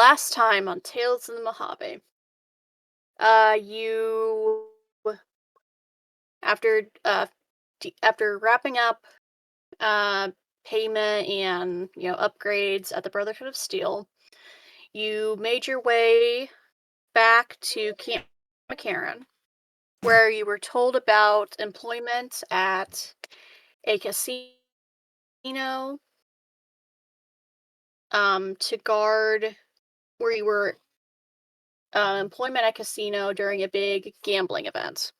last time on Tales in the Mojave, you after after wrapping up uh payment and upgrades at the Brotherhood of Steel, you made your way back to Camp McCarran, where you were told about employment at a casino, to guard where you were employment at casino during a big gambling event.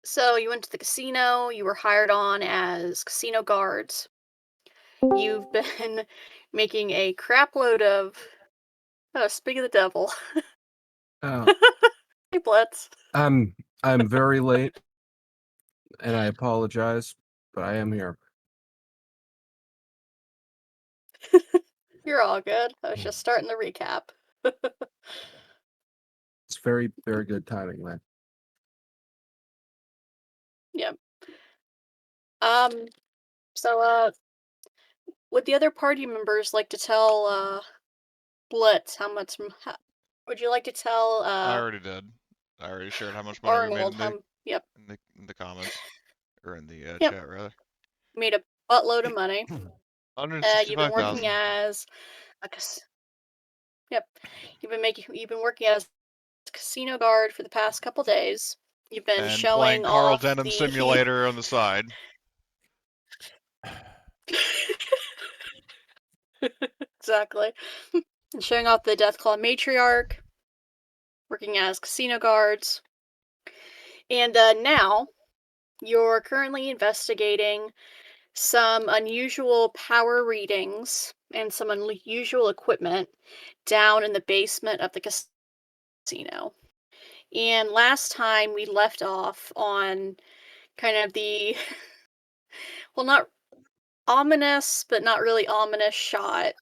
So you went to the casino, you were hired on as casino guards. You've been making a crap load of, oh, speak of the devil. Oh, Hey, Blitz. I'm very late, and I apologize, but I am here. You're all good. I was just starting the recap. It's very, very good timing, man. Yep. Um, so would the other party members like to tell Blitz how much would you like to tell I already did. I already shared how much money we made Arnold how yep, in the comments or in the yep, chat rather. made a buttload of money. You've been working 165,000. as a yep. You've been working as a casino guard for the past couple days. You've been And showing playing Carl off Denham the Simulator on the side. exactly. And showing off the Deathclaw matriarch, working as casino guards. And now you're currently investigating some unusual power readings and some unusual equipment down in the basement of the casino. And last time we left off on kind of the, well, not ominous, but not really ominous shot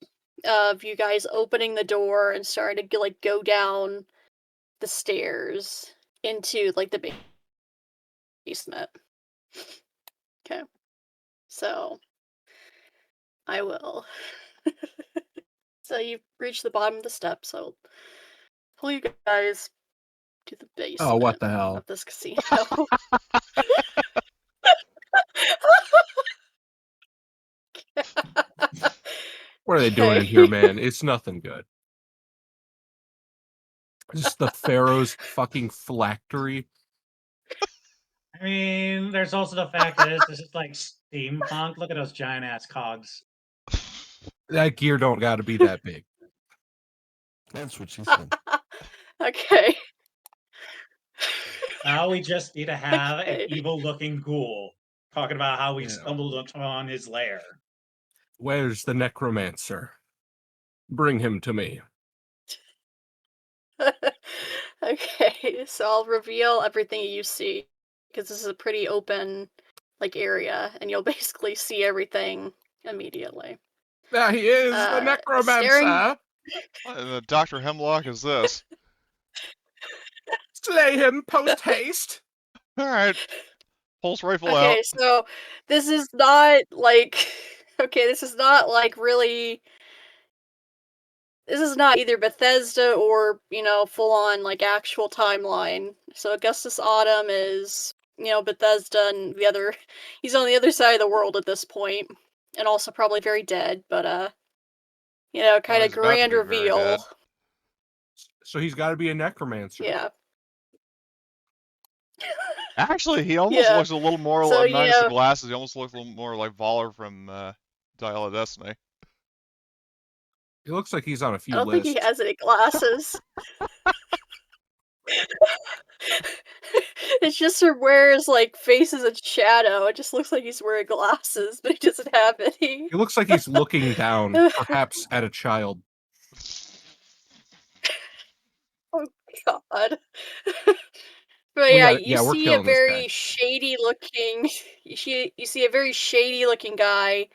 of you guys opening the door and starting to like go down the stairs into like the basement. Okay. So I will. So you've reached the bottom of the steps, so I'll pull you guys to the Oh, what basement the hell? of this casino. What are they doing in here, man? It's nothing good. Just the Pharaoh's fucking phylactery. I mean, there's also the fact that this is like steampunk. Look at those giant ass cogs. That gear don't got to be that big. That's what she said. Okay. Now we just need to have an Okay. evil-looking ghoul talking about how we Yeah. stumbled upon his lair. Where's the necromancer? Bring him to me. Okay, so I'll reveal everything you see because this is a pretty open like area and you'll basically see everything immediately. There he is, the necromancer. Staring What in the Dr. Hemlock is this? Slay him post haste. Alright. Pulse rifle out. Okay, so this is not like okay, this is not like really this is not either Bethesda or, full on like actual timeline. So Augustus Autumn is, Bethesda and he's on the other side of the world at this point and also probably very dead, but kind of he's about to grand be very dead. reveal. So he's got to be a necromancer. Yeah. Actually, he almost Yeah. looks a little more So, minus the glasses. He almost looks a little more like Voller from Dial of Destiny. He looks like he's on a few I don't lists. think he has any glasses. It's just he wears like faces and shadow. It just looks like he's wearing glasses, but he doesn't have any. He looks like he's looking down, perhaps at a child. Oh god. But yeah, you we're see a killing this very guy. shady looking you see a very shady looking guy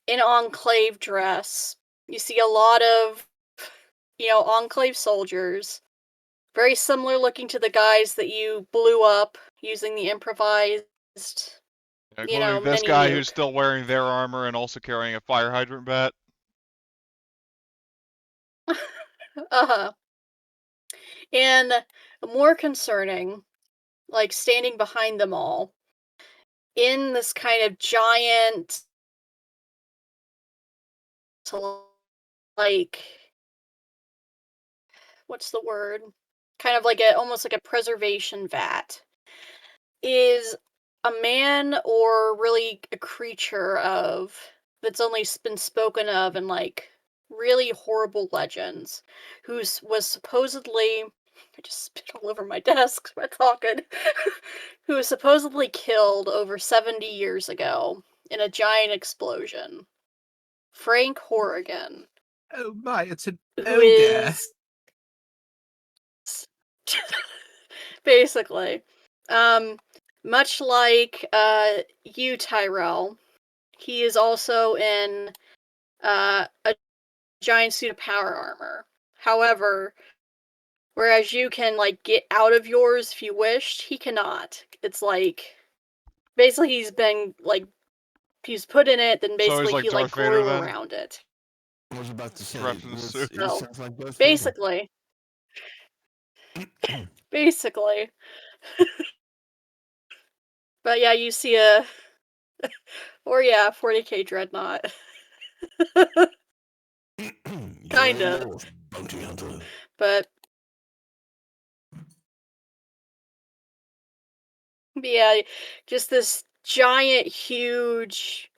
in Enclave dress. You see a lot of Enclave soldiers. Very similar looking to the guys that you blew up using the improvised Including this mini guy nuke. who's still wearing their armor and also carrying a fire hydrant bat. Uh-huh. And more concerning, like standing behind them all in this kind of giant, like, what's the word? Kind of like almost like a preservation vat, is a man, or really a creature of, that's only been spoken of in like really horrible legends, was supposedly, I just spit all over my desk by talking, who was supposedly killed over 70 years ago in a giant explosion. Frank Horrigan, Oh my, it's an who ogre. is basically, much like you, Tyrell, he is also in a giant suit of power armor. However, whereas you can like get out of yours if you wished, he cannot. It's like basically he's put in it, then So he's basically like he like Darth Vader grew then? around it. I was about to say, Trapped in the suit. it So sounds like Darth Vader. basically, basically. But yeah, you see or yeah, 40k dreadnought. Kind of. Your bounty hunter. But yeah, just this giant, huge,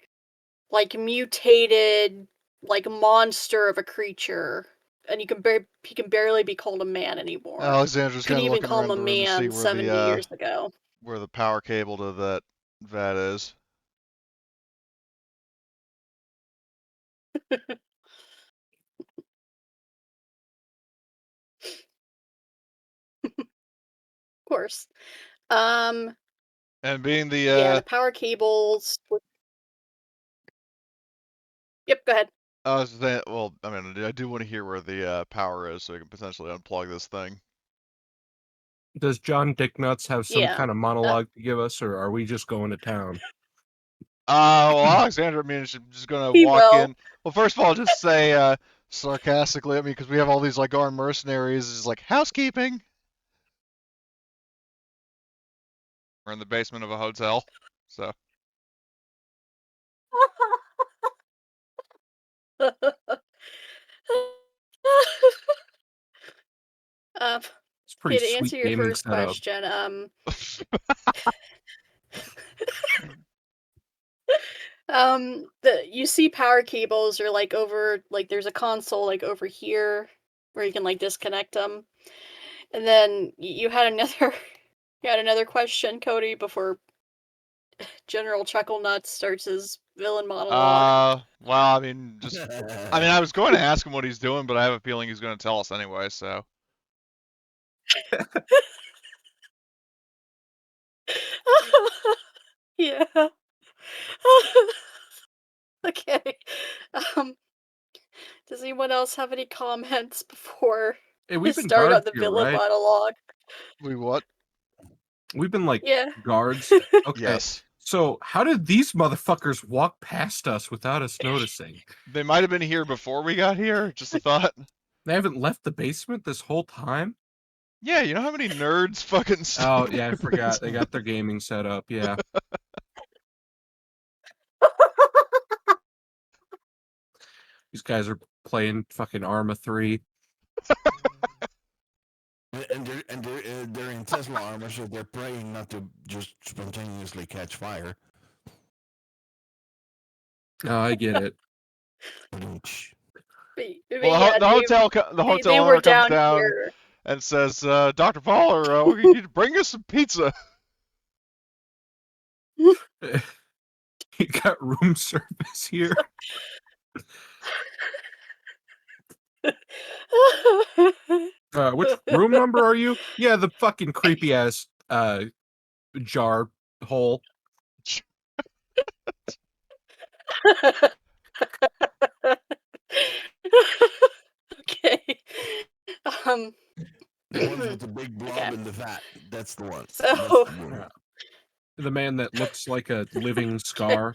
like mutated, like monster of a creature, and he can barely be called a man anymore. Alexandra's kind Couldn't of even looking call him around a the room to see man 70 years ago. where the power cable to that vat is. Of course. Um, And being yeah, the the power cables. Yep, go ahead. I was saying, well, I mean, I do want to hear where the power is, so I can potentially unplug this thing. Does John Dicknuts have some Yeah. kind of monologue to give us, or are we just going to town? Well, Alexandra, I mean, she's just gonna He walk will. in. Well, first of all, just say sarcastically, I mean, because we have all these like armed mercenaries, is like housekeeping. We're in the basement of a hotel, so. um, It's pretty okay, to sweet answer your gaming first setup. question, you see power cables are like over, like there's a console like over here where you can like disconnect them, and then you had another you had another question, Cody, before General Chucklenuts starts his villain monologue. Well, I mean, I was going to ask him what he's doing, but I have a feeling he's going to tell us anyway, so. Yeah. Okay. Um, does anyone else have any comments before Hey, we we've been start on guards the here, villain right? monologue? We what? We've been like Yeah. guards. Okay. Yes. So how did these motherfuckers walk past us without us noticing? They might have been here before we got here, just a thought. They haven't left the basement this whole time? Yeah, you know how many nerds fucking stay Oh, in yeah, I the forgot. They basement? got their gaming set up, yeah. These guys are playing fucking Arma 3. And they're in Tesla armor, so they're praying not to just spontaneously catch fire. Oh, I get it. Well, the hotel they were owner comes down down here. and says, Dr. Fowler, we need to bring us some pizza. You got room service here. Which room number are you? Yeah, the fucking creepy ass jar hole. Okay. The ones with the big blob Okay. in the vat. That's the one. So- That's the one. The man that looks like a living scar.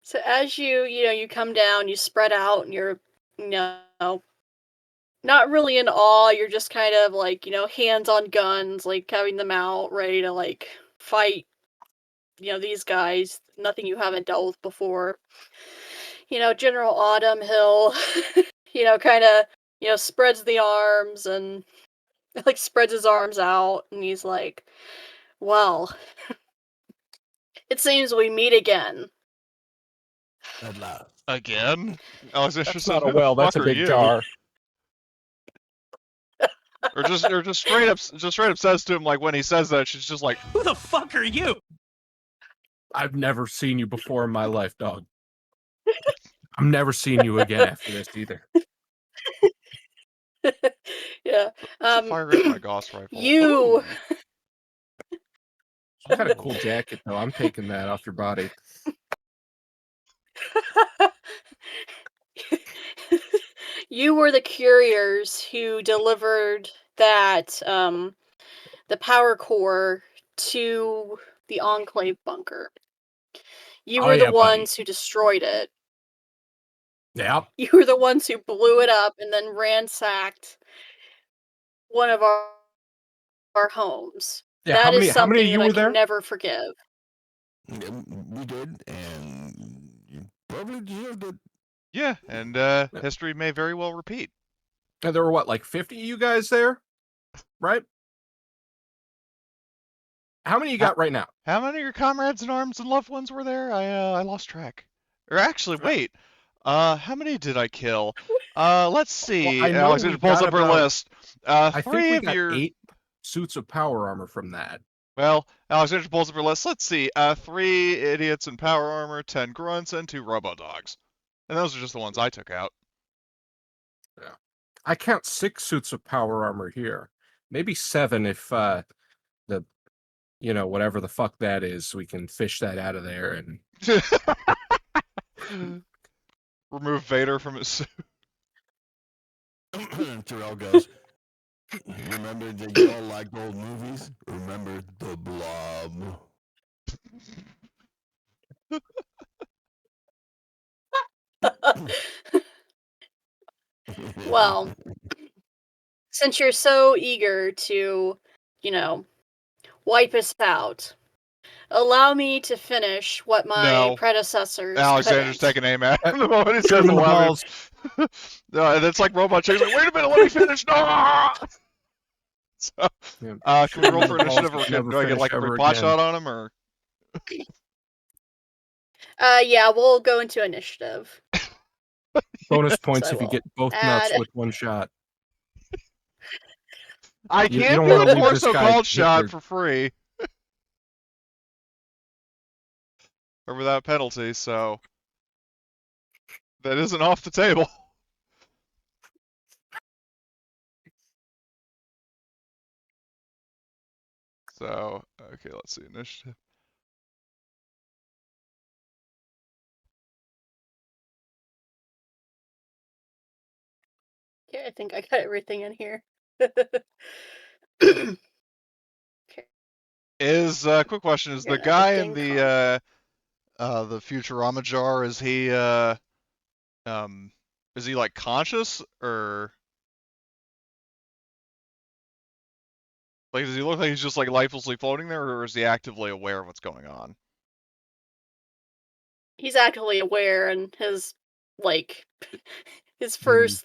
So as you come down, you spread out, and you're, not really in awe. You're just kind of like, hands on guns, like having them out, ready to like fight, these guys. Nothing you haven't dealt with before. General Autumn Hill, kind of, spreads the arms and like spreads his arms out, and he's like, "Well, it seems we meet again." At last. Again? Alexander That's says, not a "Who the well, that's fuck a are big you?" jar. Or just straight up says to him, like, when he says that, she's just like, "Who the fuck are you?" I've never seen you before in my life, dog. I'm never seeing you again after this either. Yeah. What's the fire rate of my Gauss rifle? You Ooh. You got a cool jacket, though. I'm taking that off your body. you were the couriers who delivered that the power core to the Enclave bunker. You Oh, were the yeah, buddy. ones who destroyed it. Yep. You were the ones who blew it up and then ransacked one of our homes. Yeah, That is how many of something you that I were can there? never forgive. We did, and you probably deserved it. Yeah, and history may very well repeat. And there were, what, like 50 of you guys there? Right? How many you got right now? How many of your comrades in arms and loved ones were there? I lost track. Or actually, wait. How many did I kill? Let's see. I know Alexander we pulls got up her about- list. I think Three we of got your 8 suits of power armor from that. Well, Alexander pulls up her list. Let's see. 3 idiots in power armor, 10 grunts, and 2 robo dogs. And those are just the ones I took out. Yeah. I count 6 suits of power armor here. Maybe 7 if the whatever the fuck that is, we can fish that out of there and Remove Vader from his suit. Terrell goes, remember that you all liked old movies? Remember the Blob. Well, since you're so eager to, wipe us out, allow me to finish what my No. predecessors Alexander's couldn't. taking aim at him the moment he shoot says him in the allow me. balls. No, and it's like Robot Chick's like, wait a minute, let me finish. No! So, Yeah. can we roll for in the balls, initiative, or never do I get finish like a ever free pot again. shot on him, or? Yeah, we'll go into initiative. Bonus points So if you we'll get both add- nuts with one shot. I You can't don't do wanna the leave this torso guy called shot hindered. for free. Or without penalty, so that isn't off the table. So, okay, let's see, initiative. Okay, I think I got everything in here. Is quick question: is You're the an guy in epic the Futurama jar, is he like conscious, or like does he look like he's just like lifelessly floating there, or is he actively aware of what's going on? He's actively aware, and his his Hmm. first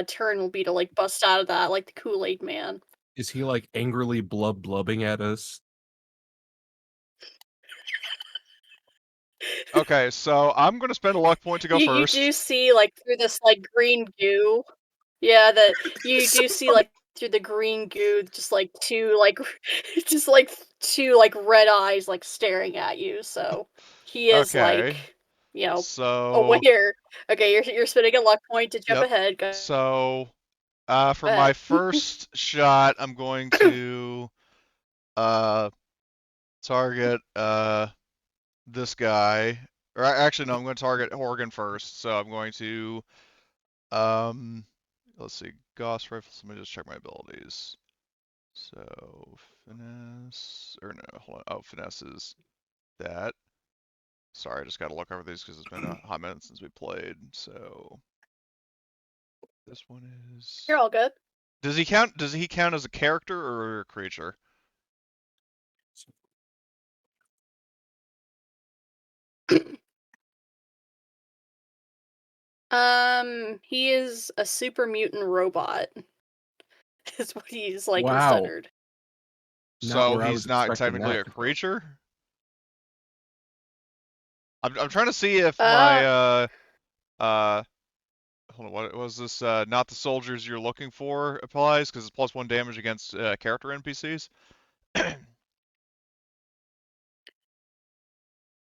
turn will be to like bust out of that like the Kool-Aid man. Is he like angrily blubbing at us? Okay, so I'm gonna spend a luck point to go You first. do see like through this like green goo. Yeah, that you do see like through the green goo, just like two red eyes like staring at you. So he is Okay. like So aware. Okay, you're spending a luck point to jump Yep. ahead. Go So for my ahead. first shot, I'm going to target this guy. Or actually, no, I'm going to target Horgan first. So I'm going to let's see, Gauss rifles. Let me just check my abilities. So finesse, or no, hold on. Oh, finesse is that. Sorry, I just got to look over these because it's been a hot minute since we played. So this one is. You're all good. Does he count? Does he count as a character or a creature? He is a super mutant robot. Is what he's like Wow. considered. Not So where I he's was not expecting technically that a to go. creature. I'm trying to see if my hold on, what was this? Not the soldiers you're looking for applies because it's +1 damage against character NPCs.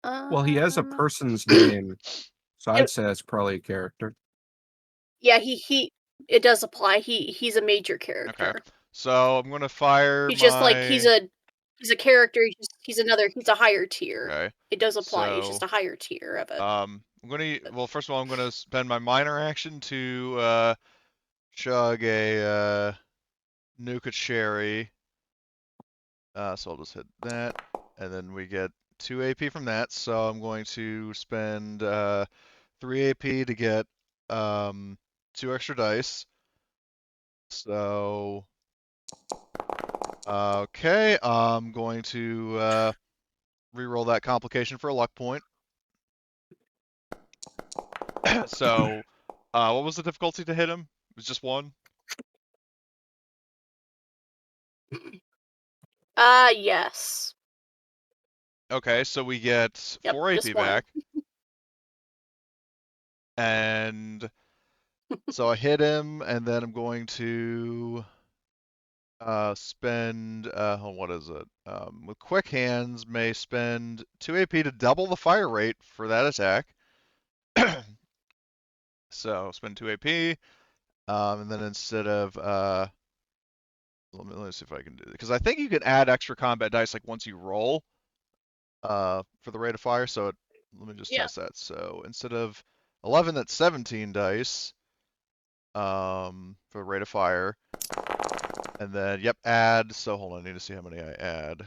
Well, he has a Um, person's name, so Yep. I'd say that's probably a character. Yeah, he it does apply. He's a major character. Okay, so I'm gonna fire He's my. just like he's a character. He's a higher tier. Okay, It does apply. He's so just a higher tier of it. I'm gonna. Well, first of all, I'm gonna spend my minor action to chug a Nuka Cherry. So I'll just hit that, and then we get 2 AP from that. So I'm going to spend 3 AP to get 2 extra dice. So okay, I'm going to reroll that complication for a luck point. So what was the difficulty to hit him? It was just 1? Yes. Okay, so we get Yep, 4 just AP one. back. And so I hit him, and then I'm going to spend, what is it? With quick hands, may spend 2 AP to double the fire rate for that attack. So spend 2 AP, and then instead of, let me see if I can do it, because I think you can add extra combat dice like once you roll, for the rate of fire. So let me just Yeah. test that. So instead of 11, that's 17 dice, for the rate of fire. And then, yep, add. So hold on, I need to see how many I add.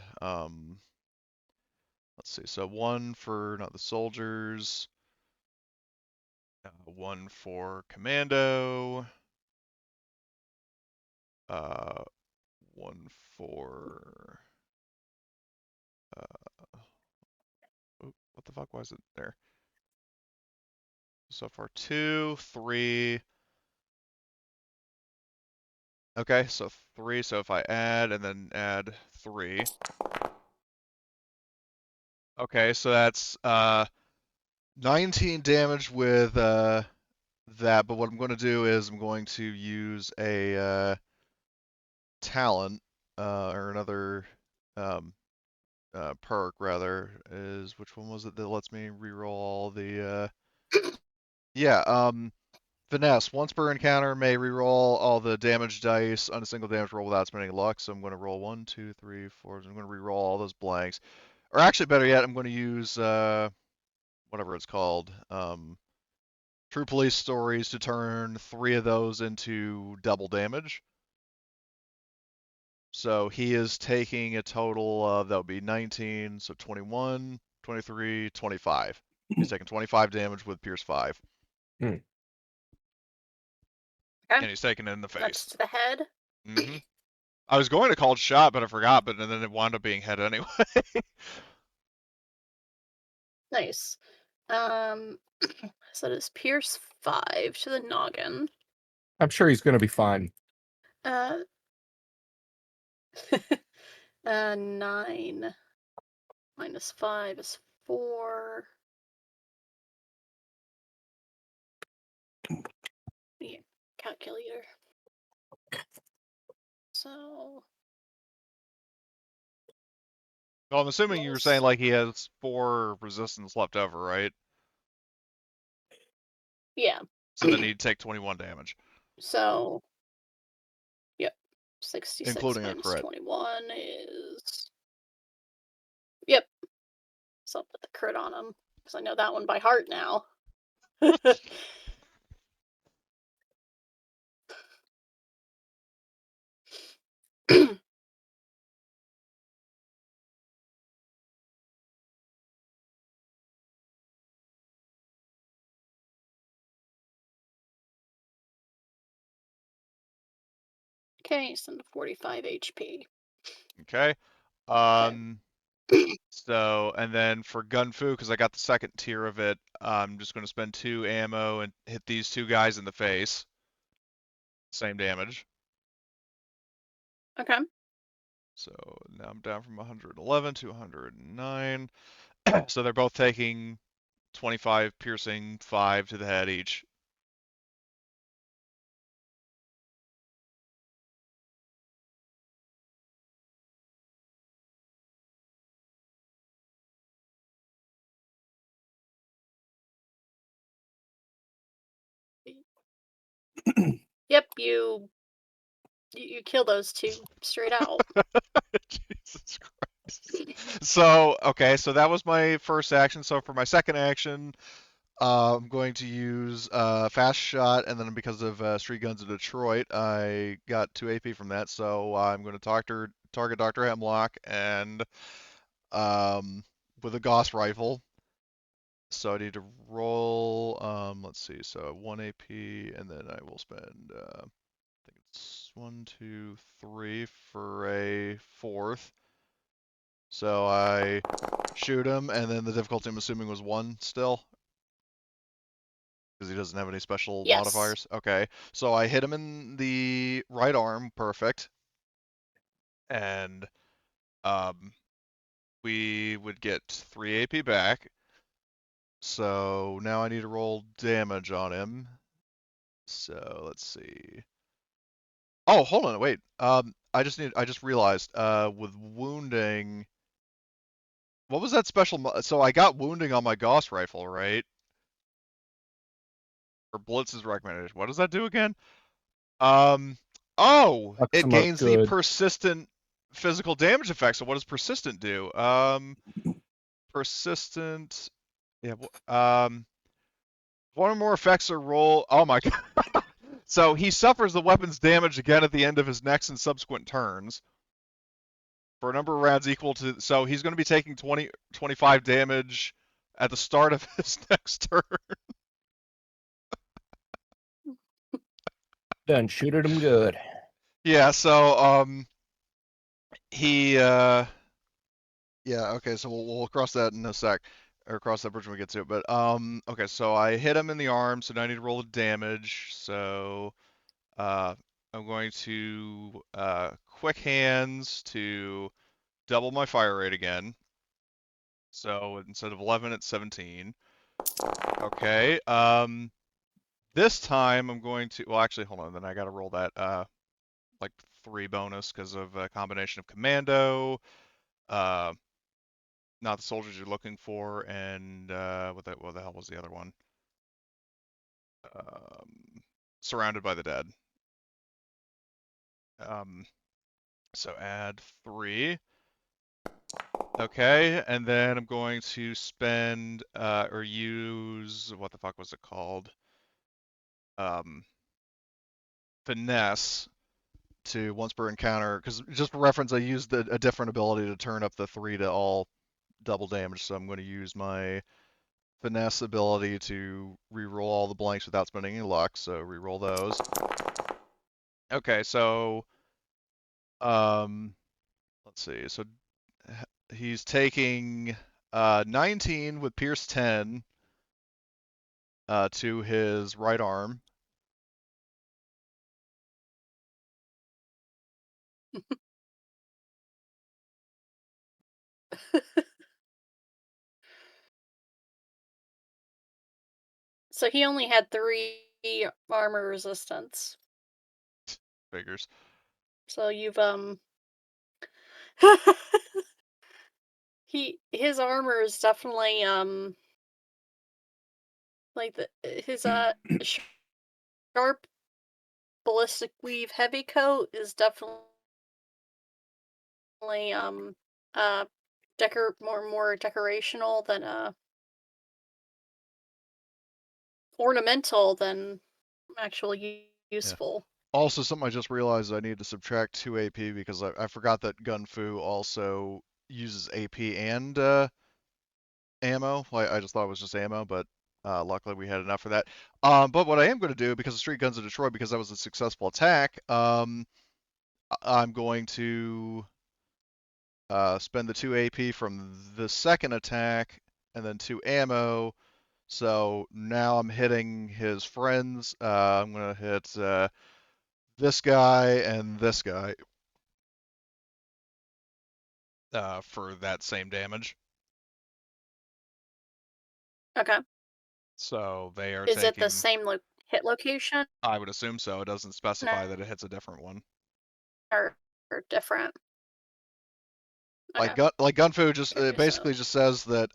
Let's see. So 1 for not the soldiers, 1 for commando, 1 for. What the fuck was it there? So far 2, 3. Okay, so 3. So if I add and then add 3. Okay, so that's 19 damage with that. But what I'm going to do is I'm going to use a talent or another perk rather. Is which one was it that lets me reroll all the finesse. Once per encounter may reroll all the damage dice on a single damage roll without spending luck. So I'm going to roll 1, 2, 3, 4. So I'm going to reroll all those blanks. Or actually, better yet, I'm going to use whatever it's called. True Police Stories to turn 3 of those into double damage. So he is taking a total of, that would be 19, so 21, 23, 25. He's taking 25 damage with Pierce 5. Hmm. Okay. And he's taking it in the That's face. to the head. Mm-hmm. I was going to call it shot, but I forgot, but then it wound up being head anyway. Nice. So it's Pierce 5 to the noggin. I'm sure he's going to be fine. 9 minus 5 is 4. Yeah, calculator. So Well, I'm assuming you were saying like he has 4 resistance left over, right? yeah. So then he'd take 21 damage. So yep. 66 Including a minus crit. 21 is yep. So I'll put the crit on him because I know that one by heart now. Okay, so 45 HP. Okay. So, and then for Gunfu, because I got the second tier of it, I'm just going to spend 2 ammo and hit these 2 guys in the face. Same damage. Okay. So now I'm down from 111 to 109. So they're both taking 25 piercing, 5 to the head each. Yep, you kill those two straight out. Jesus Christ. So, okay, so that was my first action. So for my second action, I'm going to use fast shot, and then because of Street Guns of Detroit, I got 2 AP from that. So I'm going to target Dr. Hemlock and with a Gauss rifle. So I need to roll. Let's see. So 1 AP, and then I will spend. I think it's 1, 2, 3 for a 4th. So I shoot him, and then the difficulty I'm assuming was 1 still. Because he doesn't have any special Yes. modifiers. Okay, so I hit him in the right arm, perfect. And we would get 3 AP back. So now I need to roll damage on him. So let's see. Oh, hold on, wait. I just realized, with wounding, what was that special? So I got wounding on my Gauss rifle, right? Or Blitz's recommendation. What does that do again? Oh, Fucks it 'em up gains the good. persistent physical damage effect. So what does persistent do? Persistent. Yeah. One or more effects are roll. Oh my god. So he suffers the weapon's damage again at the end of his next and subsequent turns for a number of rounds equal to. So he's going to be taking 25 damage at the start of his next turn. Done shooted him good. Yeah. So he yeah, okay, so we'll cross that in a sec, or cross that bridge when we get to it. But okay, so I hit him in the arm, so now I need to roll the damage. So I'm going to quick hands to double my fire rate again. So instead of 11, it's 17. Okay. This time I'm going to. Well, actually, hold on. Then I got to roll that like 3 bonus because of a combination of commando. Not the soldiers you're looking for, and what the hell was the other one? Surrounded by the dead. So add 3. Okay, and then I'm going to spend or use, what the fuck was it called? Finesse to once per encounter, because just for reference, I used a different ability to turn up the 3 to all double damage, so I'm going to use my finesse ability to re-roll all the blanks without spending any luck, so re-roll those. Okay, so let's see. So he's taking 19 with Pierce 10 to his right arm. So he only had 3 armor resistance. Figures. So you've his armor is definitely like his sharp ballistic weave heavy coat is definitely uh more decorational than ornamental than actually useful. Also, something I just realized I need to subtract 2 AP because I forgot that Gunfu also uses AP and ammo. I just thought it was just ammo, but luckily we had enough for that. But what I am going to do, because of Street Guns of Detroit, because that was a successful attack, I'm going to spend the 2 AP from the second attack and then 2 ammo. So now I'm hitting his friends. I'm going to hit this guy and this guy for that same damage. Okay. So they are Is it taking. the same hit location I would assume so. It doesn't specify that it hits a different one. or different? Like Okay. like Gunfu just Okay, it basically just says that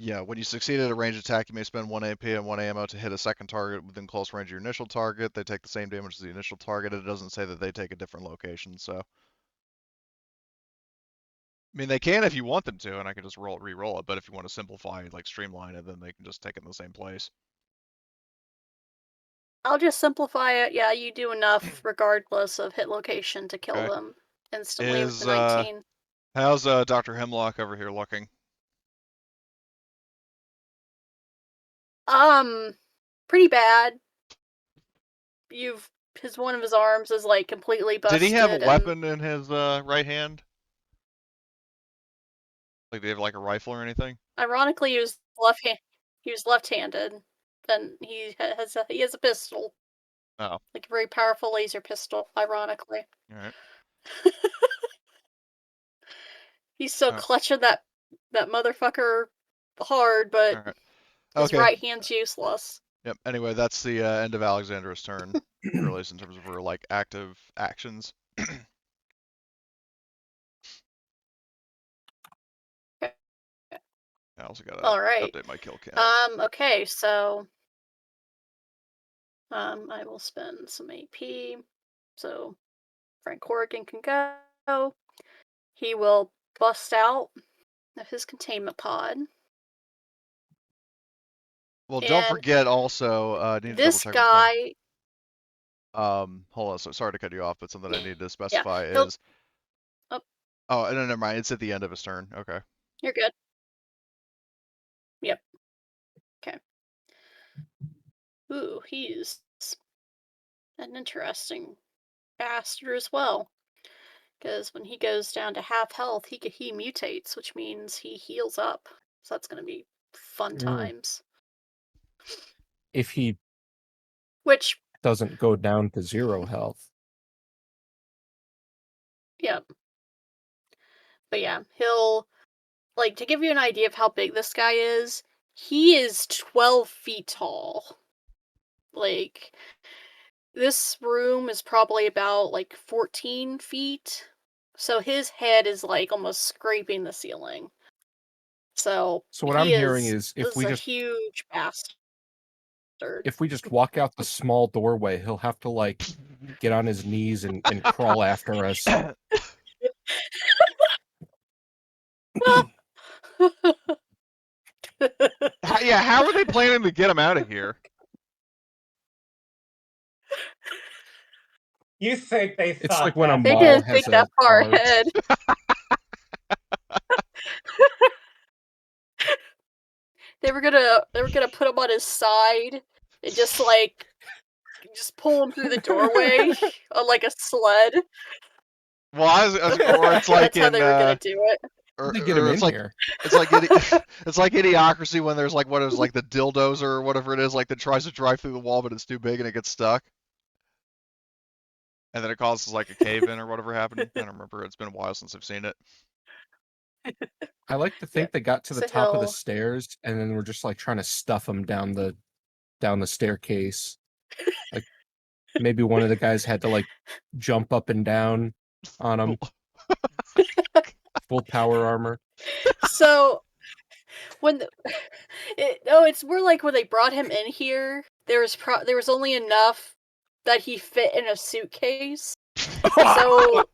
yeah, when you succeed at a ranged attack, you may spend 1 AP and 1 ammo to hit a second target within close range of your initial target. They take the same damage as the initial target. It doesn't say that they take a different location, so. I mean, they can if you want them to, and I can just re-roll it. But if you want to simplify, like streamline it, then they can just take it in the same place. I'll just simplify it. Yeah, you do enough regardless of hit location to kill Okay. them instantly with Is the 19. how's Dr. Hemlock over here looking? Pretty bad. One of his arms is like completely busted. Did he have a and weapon in his right hand? Like, did he have like a rifle or anything? Ironically, he was left-handed. Then he has a pistol. Oh, Like a very powerful laser pistol, ironically. all right. He's still clutching that motherfucker hard, but All right. his Okay. right hand's useless. Yep. Anyway, that's the end of Alexandra's turn, or at least in terms of her like active actions. Okay. I also gotta All right. update my kill count. Okay, so I will spend some AP. So Frank Corrigan can go. He will bust out of his containment pod. Well, don't forget also, I need to double This check guy. hold on. So sorry to cut you off, but something I need to specify Yeah, is. Oh, no, never mind. It's at the end of his turn. Okay. You're good. Yep. Okay. Ooh, he's an interesting bastard as well. Because when he goes down to half health, he mutates, which means he heals up. So that's going to be fun times. If he Which doesn't go down to 0 health. Yep. But yeah, he'll, like, to give you an idea of how big this guy is, he is 12 feet tall. Like, this room is probably about, like, 14 feet. So his head is, like, almost scraping the ceiling. So what I'm hearing is if we a just huge bastard. if we just walk out the small doorway, he'll have to like get on his knees and crawl after us. Yeah, how are they planning to get him out of here? You think they thought It's like when a They mall didn't has think that a far collar. ahead. They were gonna put him on his side and just pull him through the doorway on like a sled. Well, or it's like That's how in they were gonna do it. or, They get him or in it's like here. it's like it's like Idiocracy when there's like what is like the dildozer or whatever it is, like that tries to drive through the wall but it's too big and it gets stuck. And then it causes like a cave in or whatever happened. I don't remember. It's been a while since I've seen it. I like to think they got to the So top of the he'll- stairs and then we're just like trying to stuff him down the staircase. Like maybe one of the guys had to like jump up and down on him. Full power armor. So when it's more like when they brought him in here, there was only enough that he fit in a suitcase. So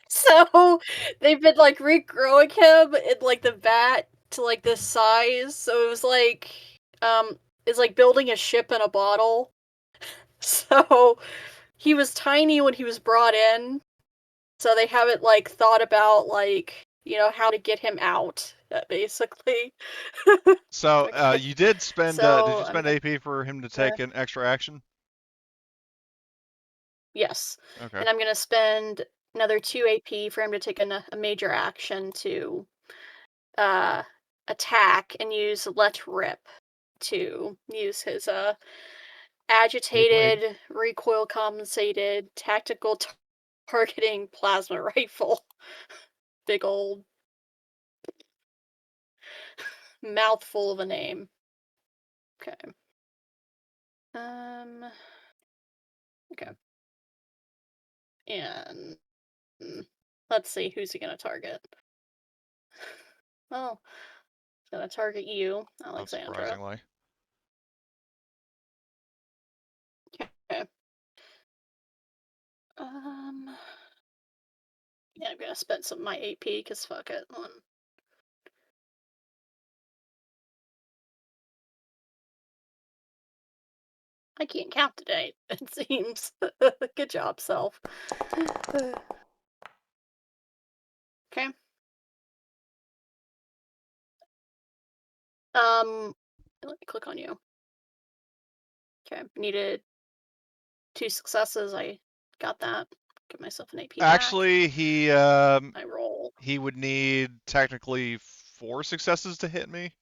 so they've been like regrowing him in like the vat to like this size. So it was like it's like building a ship in a bottle. So he was tiny when he was brought in. So they haven't like thought about like, how to get him out, basically. So Okay. you did spend So, did you spend AP for him to take an extra action? Yes. Okay. And I'm going to spend another 2 AP for him to take a major action to attack and use Let Rip to use his agitated, recoil compensated, tactical targeting plasma rifle. Big old mouthful of a name. Okay. Okay. And let's see, who's he gonna target? Well, he's gonna target you, Alexandra. Unsurprisingly. Okay. Yeah, I'm gonna spend some of my AP because fuck it. I can't count today, it seems. Good job, self. Okay. Let me click on you. Okay, needed 2 successes. I got that. Give myself an AP Actually, back. I roll. he would need technically 4 successes to hit me.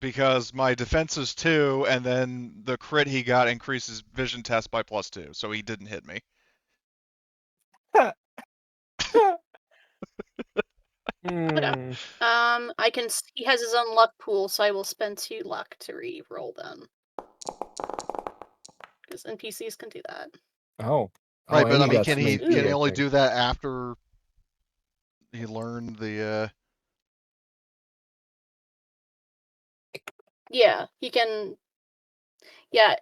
Because my defense is 2, and then the crit he got increases vision test by +2, so he didn't hit me. Hmm. He has his own luck pool, so I will spend 2 luck to re-roll them. Because NPCs can do that. Oh. Right, but and I mean, got can some he AP, I only think. do that after he learned the? Yeah, he can. Yeah,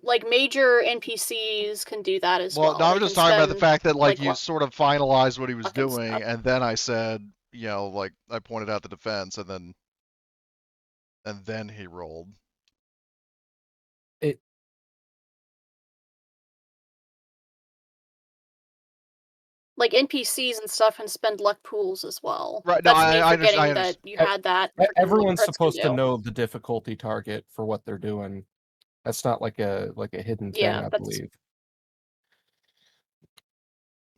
like major NPCs can do that as well. Well, no, I'm They just can talking about the spend fact that like like you luck sort of finalized what he was and doing, stuff. and then I said, like I pointed out the defense, and then he rolled. It. Like NPCs and stuff can spend luck pools as well. Right, no, That's me I forgetting understand. that you had that. Everyone's Crits can supposed to do. know the difficulty target for what they're doing. That's not like a hidden thing, Yeah, I that's believe.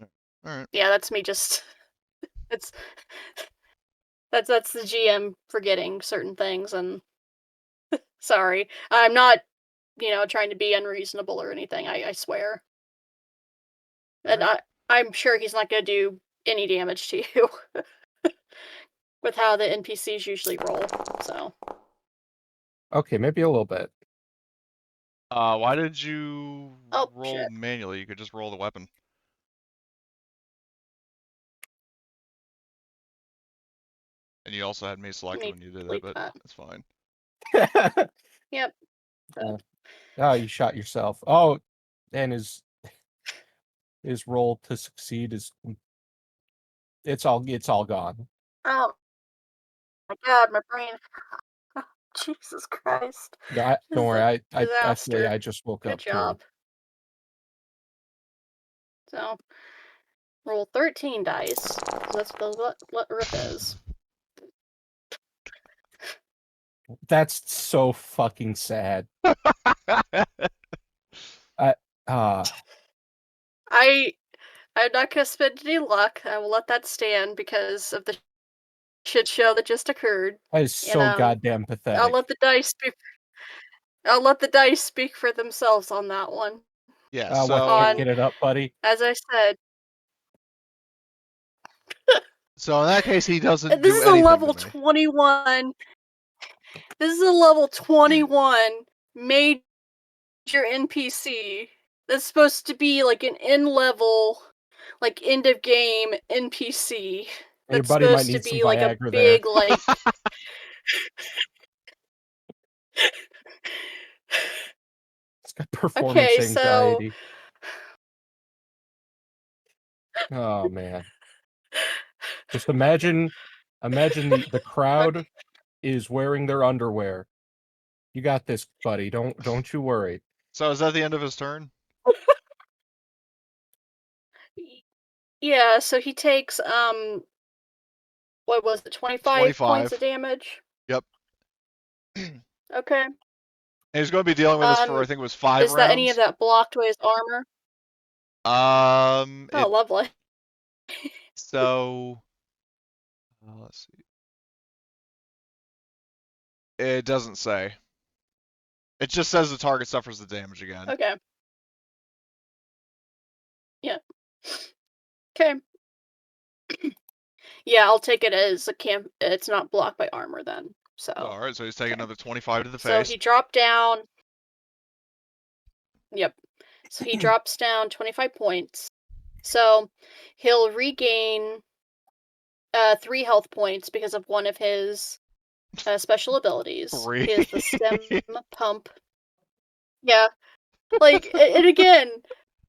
All right. yeah, that's me just it's that's the GM forgetting certain things, and sorry. I'm not, trying to be unreasonable or anything, I swear. And Alright. I'm sure he's not gonna do any damage to you. With how the NPCs usually roll, so. Okay, maybe a little bit. Why did you Oh, roll shit. manually? You could just roll the weapon. And you also had me selected Need when you did delete it, but that. that's fine. Yep. Oh, you shot yourself. Oh, and his roll to succeed is it's all gone. Oh my god, my brain. Jesus Christ. Don't This is worry. a I feel disaster. I just woke Good up job. So, roll 13 dice. 'Cause that's what rip is. too. That's so fucking sad. I'm not gonna spend any luck. I will let that stand because of the shit show that just occurred. That is And so goddamn I'll pathetic. let the dice speak. I'll let the dice speak for themselves on that one. Yeah, What? so On- Get it up, buddy. As I said, in that case, he doesn't this do is a anything level to me. 21. This is a level 21 major NPC that's supposed to be like an in-level, like end of game NPC. Your That's buddy might supposed to need some be like a Viagra there. big like. It's got performance Okay, so anxiety. Oh man. Just imagine the crowd is wearing their underwear. You got this, buddy. Don't you worry. So is that the end of his turn? yeah, so he takes what was it, 25 points 25. of damage? Yep. Okay. And he's going to be dealing with this for, I think it was 5 rounds. Is that any of that blocked with his armor? Oh, lovely. So, let's see. It doesn't say. It just says the target suffers the damage again. Okay. Yeah. Okay. Yeah, I'll take it as a camp. It's not blocked by armor then. So. All right, so he's taking another 25 to the So face. he dropped down. Yep. So he drops down 25 points. So he'll regain 3 health points because of one of his special abilities. 3. He has the stem pump. Yeah. Like, and again,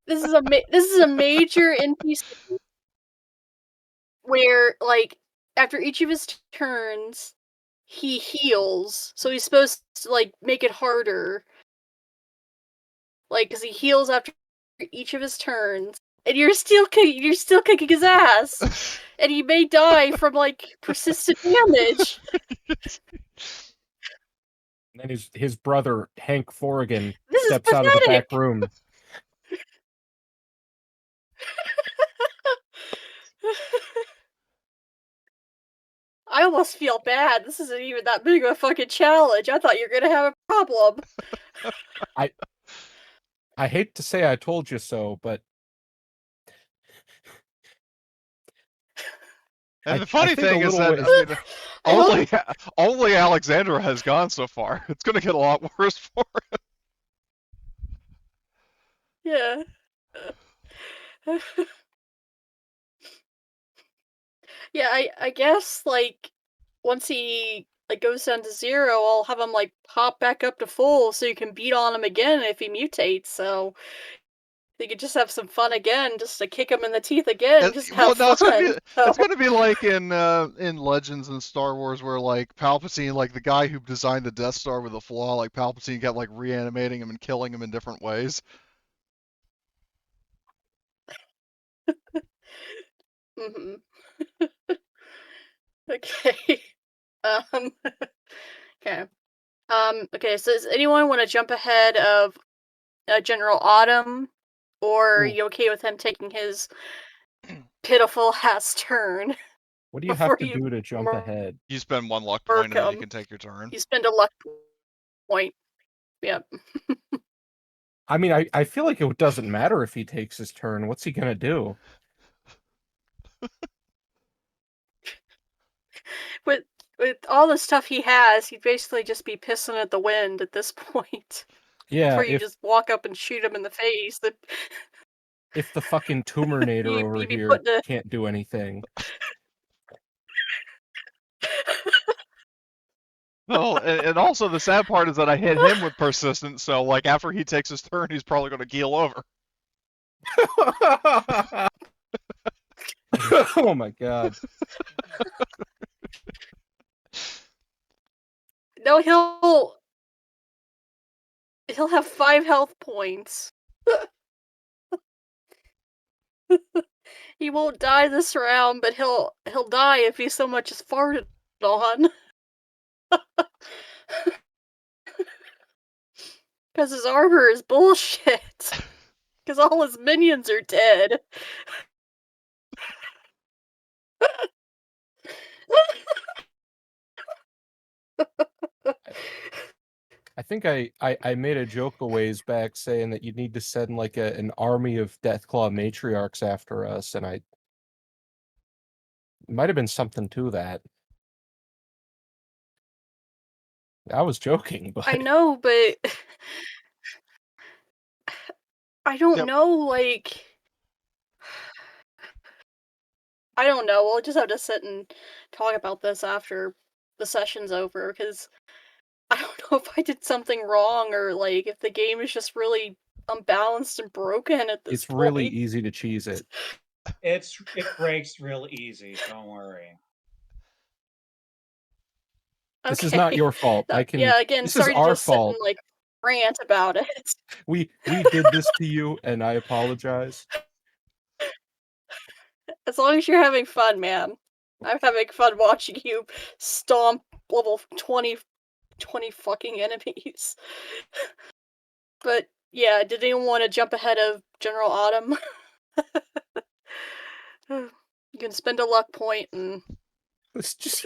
this is a major NPC where, like, after each of his turns, he heals. So he's supposed to, like, make it harder. Like, because he heals after each of his turns. And you're still kicking his ass. And he may die from, like, persistent damage. And then his brother, Hank Forrigan, This is steps out of the back pathetic. room. I almost feel bad. This isn't even that big of a fucking challenge. I thought you were gonna have a problem. I hate to say I told you so, but And the funny thing is that only Alexandra has gone so far. It's going to get a lot worse for him. Yeah. Yeah, I guess, like, once he, like, goes down to 0, I'll have him, like, pop back up to full so you can beat on him again if he mutates, so you could just have some fun again, just to kick him in the teeth again, just have fun. It's gonna be like in Legends and Star Wars, where like Palpatine, like the guy who designed the Death Star with a flaw, like Palpatine kept like reanimating him and killing him in different ways. Mm-hmm. Okay. Okay. Okay, so does anyone want to jump ahead of General Autumn? Or are you okay with him taking his pitiful ass turn? What do you have to do to jump ahead? You spend 1 luck point and then you can take your turn. You spend a luck point. Yep. I mean, I feel like it doesn't matter if he takes his turn. What's he gonna do? With all the stuff he has, he'd basically just be pissing at the wind at this point. Yeah, Before you just walk up and shoot him in the face. If the fucking Tumornator over here can't do anything. Oh, and also the sad part is that I hit him with persistence, so like after he takes his turn, he's probably going to keel over. Oh my god. No, he'll have 5 health points. He won't die this round, but he'll die if he so much as farted on. Because his armor is bullshit. Because all his minions are dead. I think I made a joke a ways back saying that you need to send like an army of Deathclaw matriarchs after us, and it might have been something to that. I was joking, but I know, but I don't know, like, I don't know. We'll just have to sit and talk about this after the session's over, because I don't know if I did something wrong or, like, if the game is just really unbalanced and broken at this point. It's really easy to cheese it. It breaks real easy, don't worry. This is not your fault. Yeah, again, this sorry is to our just fault. sit and, like, rant about it. We did this to you, and I apologize. As long as you're having fun, man. I'm having fun watching you stomp level 20 20 fucking enemies. But yeah, did anyone want to jump ahead of General Autumn? You can spend a luck point and Let's just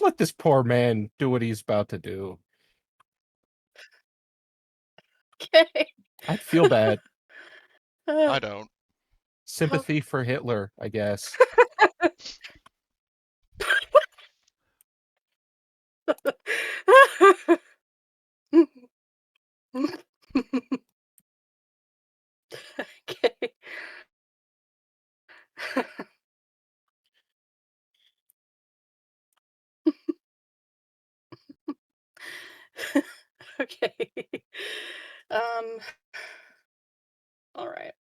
let this poor man do what he's about to do. okay. I'd feel bad. I don't. Sympathy for Hitler, I guess. Okay. Okay. Um. All right.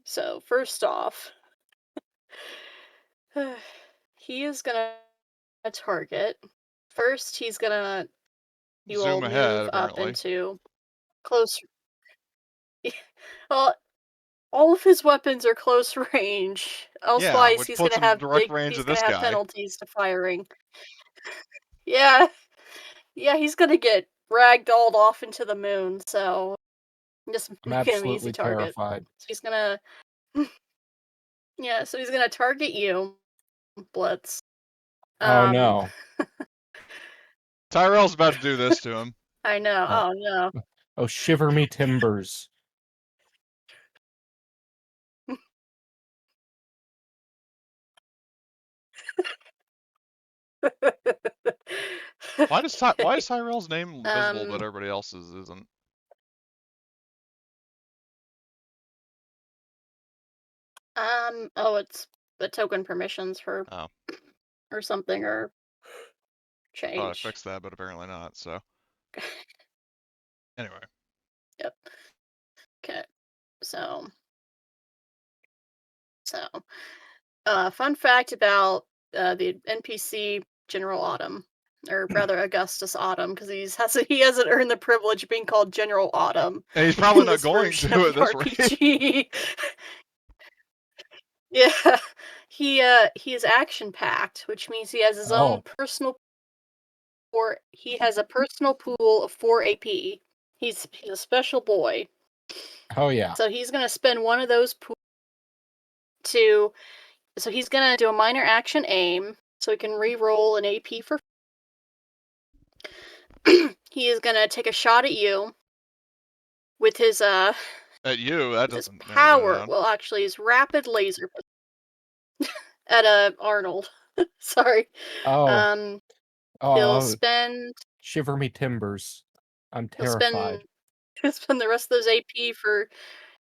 So first off, he is gonna target. First, he's gonna. He will Zoom ahead, move up apparently. into close. Well, all of his weapons are close range. Yeah, Elsewise, which puts him in direct range he's of gonna this have guy. penalties to firing. Yeah, yeah, he's gonna get ragdolled off into the moon. So just I'm make him an easy absolutely target. terrified. So he's gonna, yeah, so he's gonna target you, Blitz. Oh no. Tyrell's about to do this to him. I know. Oh. Oh no. Oh, shiver me timbers. Why is Tyrell's name visible but Um, everybody else's isn't? oh, it's the token permissions for Oh, or something or thought I change. fixed that, but apparently not. So anyway, Yep. Okay. So, fun fact about the NPC General Autumn, or rather Augustus Autumn, because he hasn't earned the privilege of being called General Autumn and he's probably in not this going version to of at the this rate. RPG. Yeah, he is action packed, which means he has his own personal. He has a personal pool of 4 AP. He's a special boy. Oh yeah. So he's gonna spend one of those to. So he's gonna do a minor action aim, so he can re-roll an AP for. He is gonna take a shot at you with his At you, that his doesn't narrow it power. down. Well, actually, his rapid laser at Arnold. Sorry. Oh. He'll spend. Shiver me timbers. I'm He'll terrified. spend the rest of those AP for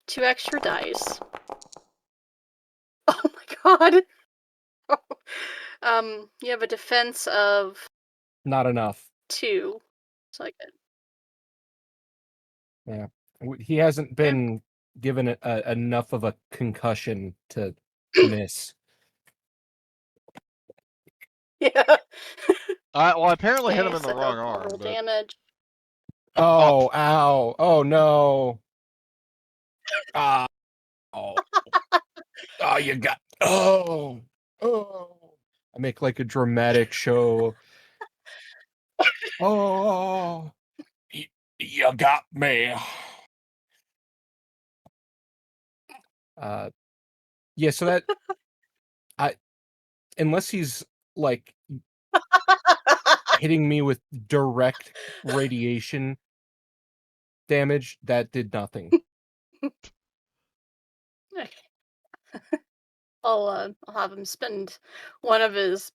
2 extra dice. Oh my god. You have a defense of Not enough. 2. So I could. Yeah. He hasn't been given enough of a concussion to miss. Yeah. Well, I apparently hit Okay, him in the so wrong roll arm. But... damage. Oh, ow. Oh no. Oh. Oh, you got. Oh. Oh. I make like a dramatic show. Oh. You got me. Yeah, so that unless he's like hitting me with direct radiation damage, that did nothing. I'll have him spend one of his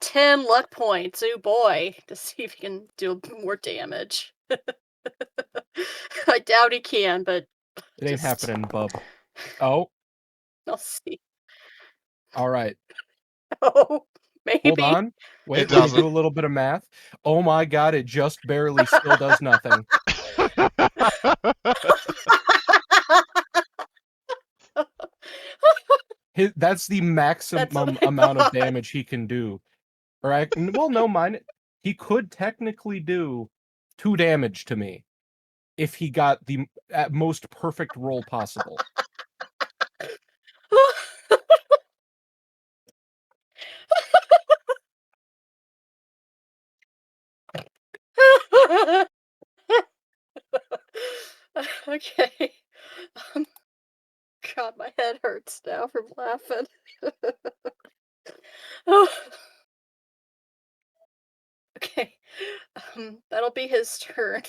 10 luck points. Oh boy, to see if he can do more damage. I doubt he can, but It ain't happening, bub. Oh, I'll see. all right. Oh, maybe. Hold on. Wait, It let me doesn't. do a little bit of math. Oh my god, it just barely still does nothing. That's the maximum amount of damage he can do. Well, no, mine. He could technically do 2 damage to me if he got the most perfect roll possible. face now from laughing. Oh. Okay. That'll be his turn.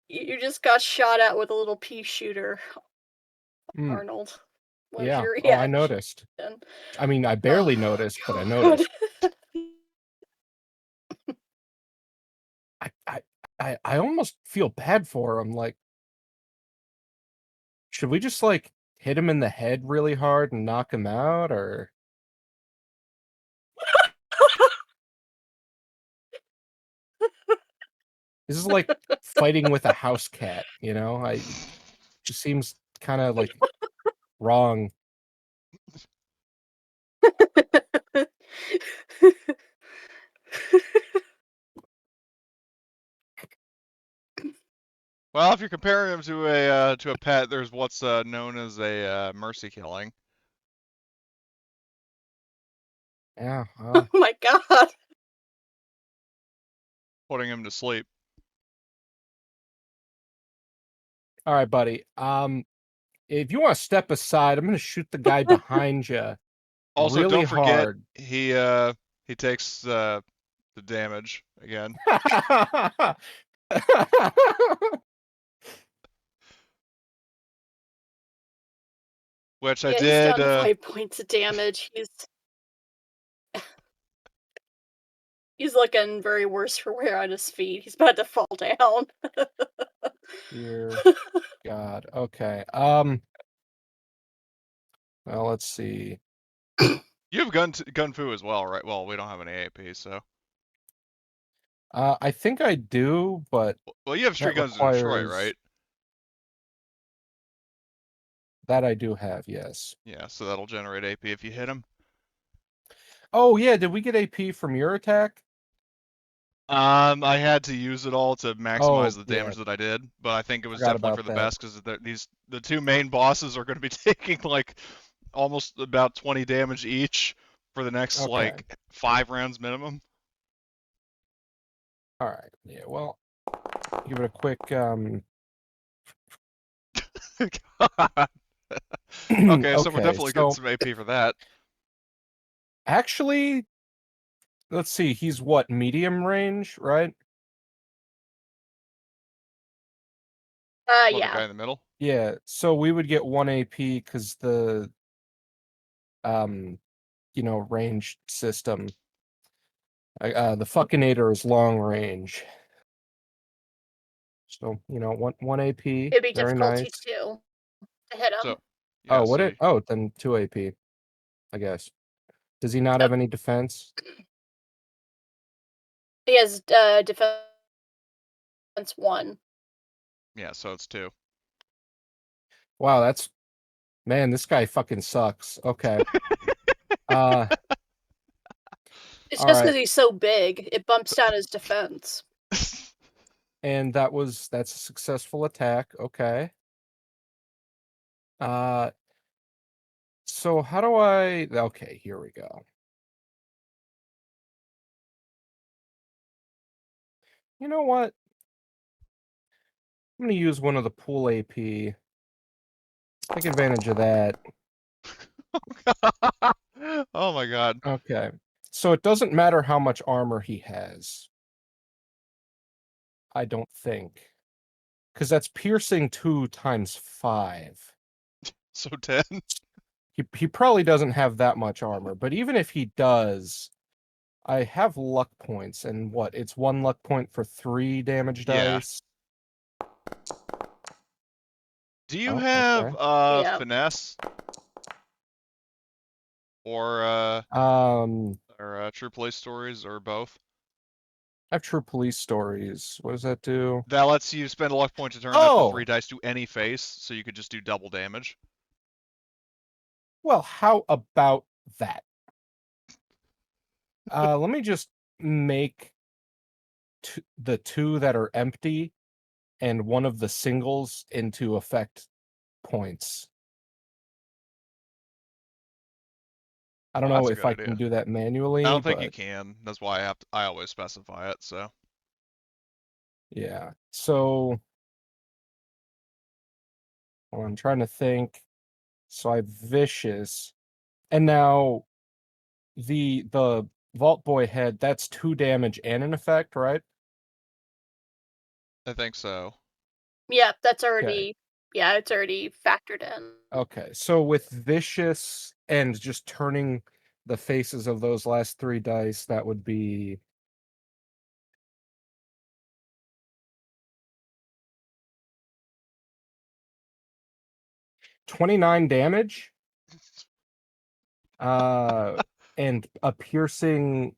You just got shot at with a little pea shooter, Mm, Arnold. What was yeah. your Oh, I reaction? noticed. I mean, I barely Oh, noticed, but I God. noticed. I almost feel bad for him. Like, should we just like hit him in the head really hard and knock him out, or this is like fighting with a house cat? You know, it just seems kind of like wrong. Well, if you're comparing him to a pet, there's what's known as a mercy killing. Yeah. Oh my God. Putting him to sleep. All right, buddy. If you want to step aside, I'm gonna shoot the guy behind you Also, really don't forget hard. he takes the damage again. Which I Yeah, he's did. done 5 points of damage. He's looking very worse for wear on his feet. He's about to fall down. Dear God. Okay. Well, let's see. You have gun fu as well, right? Well, we don't have any AP, so. I think I do, but Well, you have street that guns in Detroit, requires right? that I do have, yes. Yeah, so that'll generate AP if you hit him. Oh yeah, did we get AP from your attack? I had to use it all to maximize the yeah. damage that I did, but I think it was Forgot definitely for about the that. best because the two main bosses are going to be taking like almost about 20 damage each for the next Okay. like 5 rounds minimum. All right. Yeah. Well, give it a quick. Okay, so we're Okay. definitely getting So some AP for that. actually, let's see. He's what, medium range, right? What, the Yeah. guy in the middle? Yeah. So we would get 1 AP because the range system. The fuckinator is long range. So, one AP. It'd be Very difficulty nice. 2 to hit him. So, yeah, then 2 AP, I guess. Does he not Oh. have any defense? He has defense 1. yeah, so it's 2. Wow, man, this guy fucking sucks. Okay. It's All just because right. he's so big, it bumps down his defense. And that's a successful attack. Okay. So how do I okay, here we go. You know what? I'm gonna use one of the pool AP. Take advantage of that. Oh my god. Okay. So it doesn't matter how much armor he has. I don't think. Because that's piercing 2 times 5. So 10. He probably doesn't have that much armor, but even if he does, I have luck points, and what? It's 1 luck point for 3 damage Yeah. dice. Do you Oh, have okay. Yeah. finesse or true police stories or both? I have true police stories. What does that do? That lets you spend a luck point to turn up to 3 Oh! dice to any face, so you could just do double damage. Well, how about that? Let me just make the 2 that are empty and one of the singles into effect points. I don't Well, know that's a if good I idea. can do that manually, I don't think but you can. That's why I always specify it, so. yeah. So well, I'm trying to think. So I vicious. And now the Vault Boy head, that's 2 damage and an effect, right? I think so. Yeah, that's already. Yeah, it's already factored in. Okay, so with vicious and just turning the faces of those last 3 dice, that would be 29 damage. And a piercing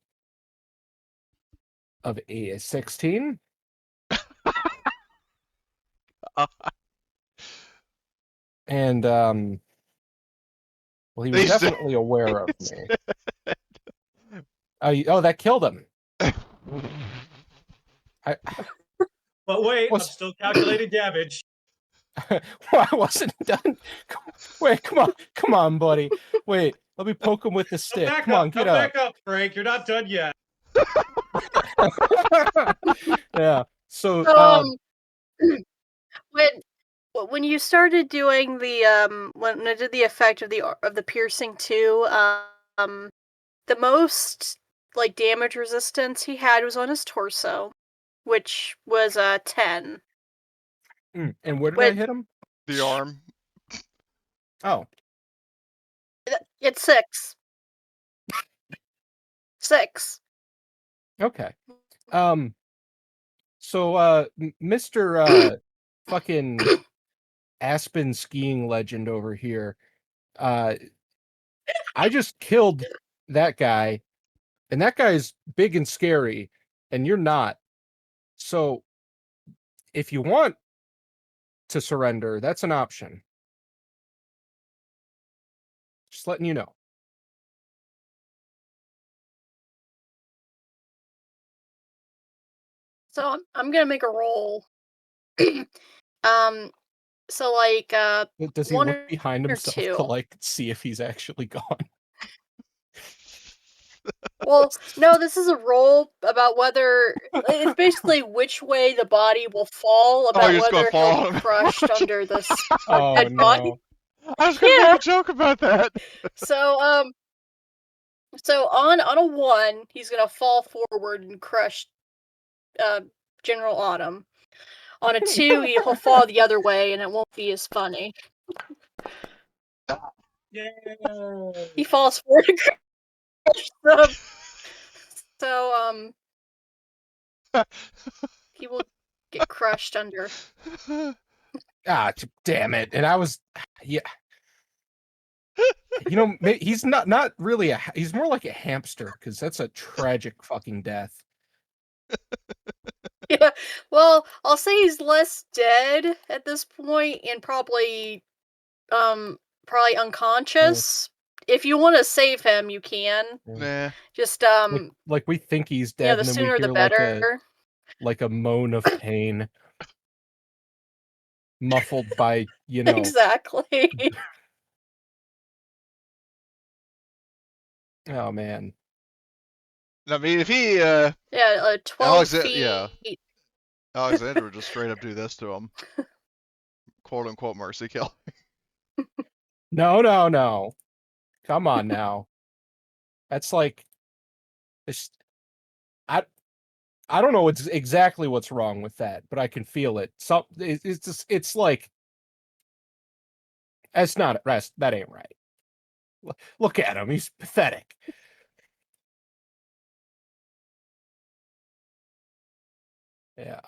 of a 16. And well, he was He's dead. definitely aware of me. Oh, that killed him. But wait, Was- I'm still calculating damage. Well, I wasn't done. Wait, come on, buddy. Wait, let me poke him with the stick. Back Come up, on, get come up. back up, Frank. You're not done yet. Yeah. So, when you started doing the when I did the effect of the piercing too, the most like damage resistance he had was on his torso, which was 10. and where did I hit him? The arm. Oh, It's 6. 6. okay. So, Mr. Fucking Aspen skiing legend over here, I just killed that guy, and that guy's big and scary, and you're not. So, if you want to surrender, that's an option. Just letting you know. So I'm gonna make a roll. So like Does he 1 look behind or himself 2. to like see if he's actually gone? Well, no, this is a roll about whether it's basically which way the body will fall, about you're just gonna whether he'll fall be on- crushed under this Oh dead body. no. I was gonna Yeah. make a joke about that. So so on a 1, he's gonna fall forward and crush General Autumn. On a 2, he'll fall the other way, and it won't be as funny. Yay. He falls forward and crushes them. So he will get crushed under. Ah, damn it! And I was, yeah. You know, he's not really he's more like a hamster, because that's a tragic fucking death. Yeah, well, I'll say he's less dead at this point and probably unconscious. If you want to save him, you can. Nah. Just Like we think he's you know, dead, the and then we sooner the hear better. like a moan of pain, muffled by Exactly. Oh man. I mean, if he, Yeah, 12 feet. yeah. Alexander would just straight up do this to him. Quote unquote mercy kill. No. Come on now. That's like, it's, I don't know exactly what's wrong with that, but I can feel it. It's like, that ain't right. Look at him, he's pathetic. Yeah.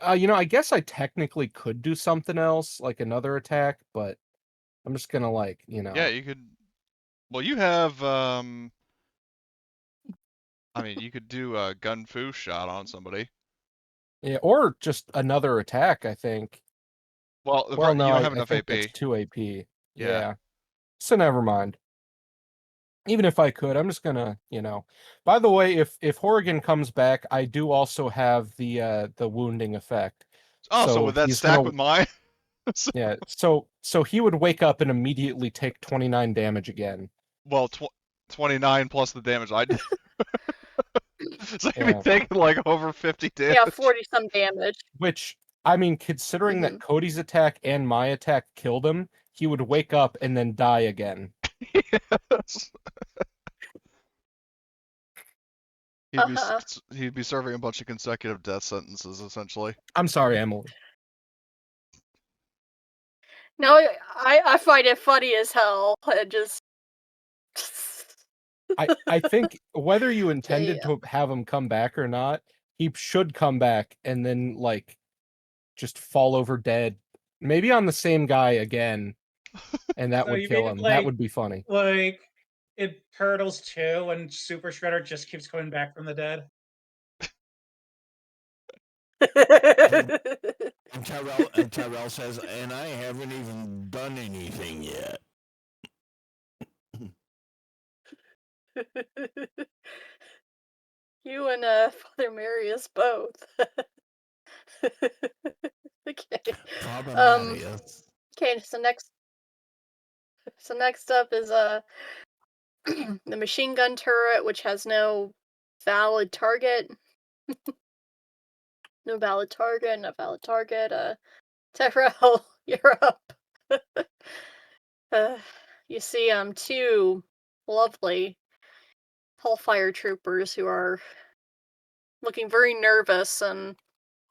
I guess I technically could do something else, like another attack, but I'm just gonna Yeah, you could. Well, you have. I mean, you could do a gun fu shot on somebody. Yeah, or just another attack, I think. Well, Well, no, you don't I have enough think AP. that's 2 AP. Yeah. So never mind. Even if I could, I'm just gonna, By the way, if Horrigan comes back, I do also have the wounding effect. Oh, so would that he's stack gonna, with mine? yeah, so he would wake up and immediately take 29 damage again. Well, 29 plus the damage I did. So you'd Yeah. be taking like over 50 damage. Yeah, 40 some damage. Which I mean, considering that Cody's attack and my attack killed him, he would wake up and then die again. Yes. Uh-huh. He'd be serving a bunch of consecutive death sentences, essentially. I'm sorry, Emily. No, I find it funny as hell. It just. I think whether you intended Yeah. to have him come back or not, he should come back and then like just fall over dead. Maybe on the same guy again, and that So would you kill mean him. it That like would be funny. like in Turtles 2 when Super Shredder just keeps coming back from the dead? And Tyrell says, and I haven't even done anything yet. You and Father Marius both. Okay. Problematius. Okay, so next up is the machine gun turret, which has no valid target. No valid target. Tyrell, you're up. You see two lovely Hellfire troopers who are looking very nervous and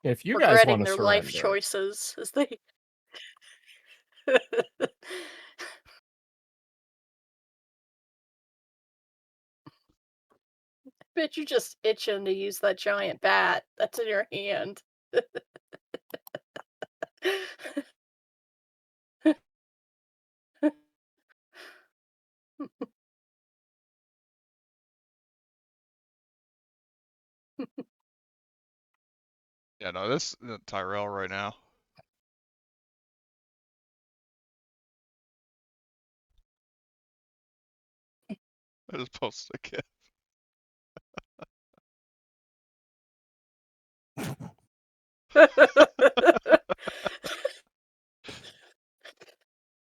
If you guys regretting want to their life surrender, choices as they bet you're just itching to use that giant bat that's in your hand. Yeah, no, this Tyrell right now. I just posted a GIF.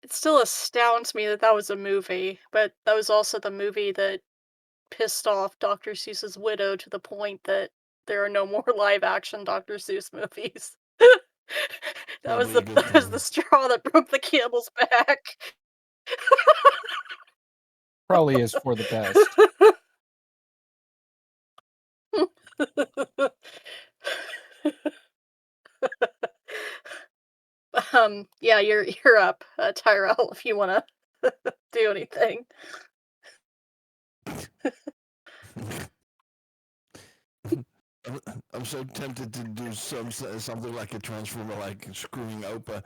It still astounds me that was a movie, but that was also the movie that pissed off Dr. Seuss's widow to the point that there are no more live action Dr. Seuss movies. That was the straw that broke the camel's back. probably is for the best. Yeah, you're up, Tyrell, if you wanna do anything. I'm so tempted to do something like a transformer, like screwing open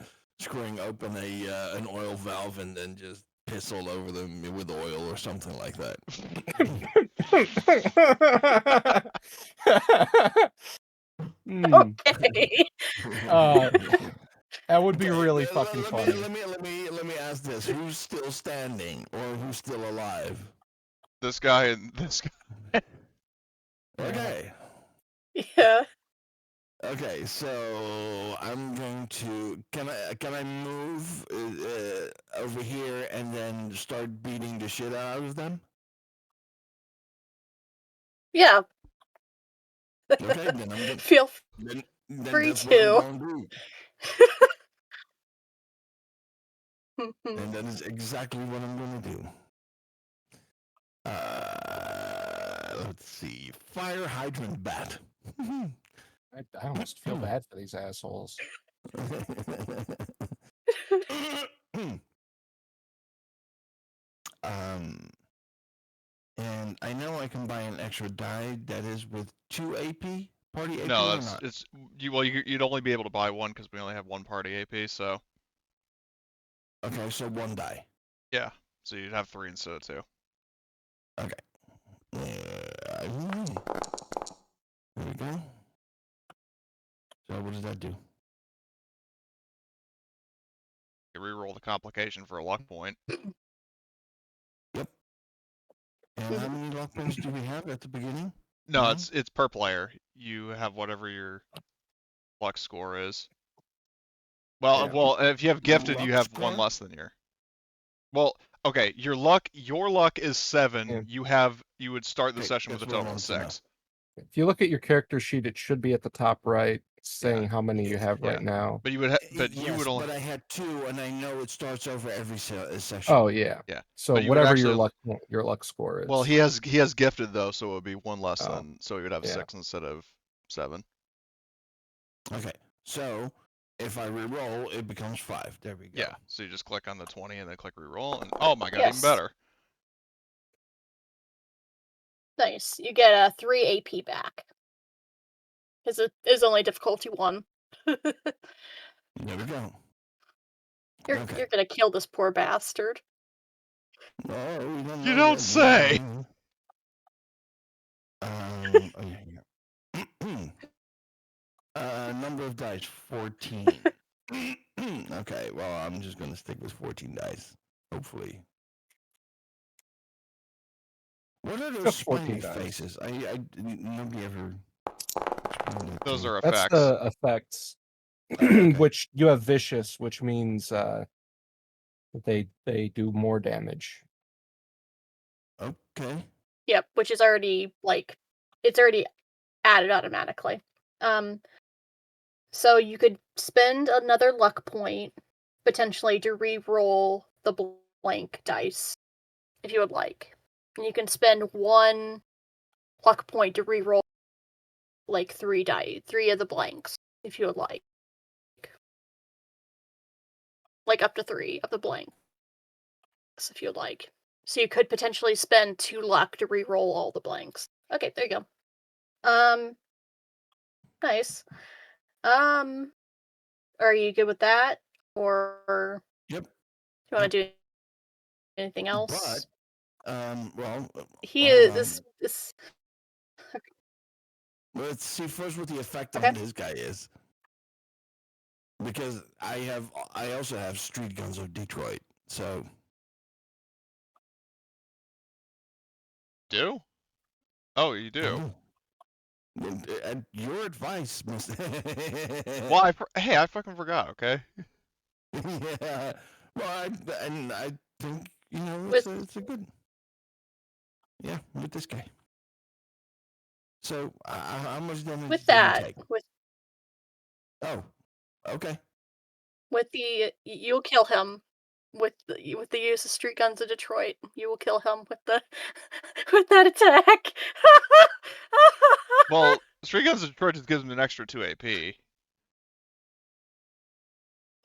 an oil valve and then just piss all over them with oil or something like that. Okay. That would be really fucking funny. Let me ask this: who's still standing or who's still alive? This guy and this guy. Okay. Yeah. Okay, so I'm going to. Can I move over here and then start beating the shit out of them? Yeah. Okay, then I'm gonna. Feel Then free that's what I'm to. going to do. And that is exactly what I'm going to do. Let's see. Fire hydrant bat. I almost feel bad for these assholes. And I know I can buy an extra die that is with 2 AP party AP. No, or not? you'd only be able to buy one because we only have one party AP. So Okay, so 1 die. yeah, so you'd have 3 instead of 2. Okay. There we go. So what does that do? You reroll the complication for a luck point. Yep. And how many luck points do we have at the beginning? No, No? it's per player. You have whatever your luck score is. Well, Yeah. well, if you have gifted, Luck you have score? 1 less than your. Well, okay, your luck is 7. Yeah. You would start the Okay, session with a that's what I total of wanted to know. 6. If you look at your character sheet, it should be at the top right. saying how many you have right now. But you would, but you yes, would only. but I had 2, and I know it starts over every session. Oh yeah. Yeah. So But you would whatever actually- your luck score is. Well, he has gifted though, so it would be 1 less Oh, than. So he would have yeah. 6 instead of 7. Okay, so if I re-roll, it becomes 5. There we go. Yeah. So you just click on the 20 and then click reroll, and oh my god, Yes. even better. Nice. You get a 3 AP back. Because it is only difficulty 1. There we go. You're Okay. you're gonna kill this poor bastard. No, we don't You know don't that. say. Okay. Number of dice, 14. Okay, well, I'm just gonna stick with 14 dice. Hopefully. What are those Just 14 smiley dice. faces? Nobody ever. explained that Those to me. are That's effects. the effects. okay. Which you have vicious, which means they do more damage. Okay. Yep, which is already it's already added automatically. So you could spend another luck point potentially to re-roll the blank dice if you would like. And you can spend 1 luck point to re-roll 3 of the blanks if you would like. Up to 3 of the blanks if you would like. So you could potentially spend 2 luck to re-roll all the blanks. Okay, there you go. Nice. Are you good with that? Or Yep. you want to do anything else? Well, He hold is on. this Let's see first what the effect Okay. on this guy is. Because I also have Street Guns of Detroit. So Do? Oh, you do. At your advice, Mr. Well, hey, I fucking forgot. Okay. Yeah. Well, I think With- it's a good. Yeah, with this guy. So how much damage with did he that. take? With Oh, okay. you'll kill him with the use of Street Guns of Detroit. You will kill him with the with that attack. Well, Street Guns of Detroit just gives him an extra 2 AP.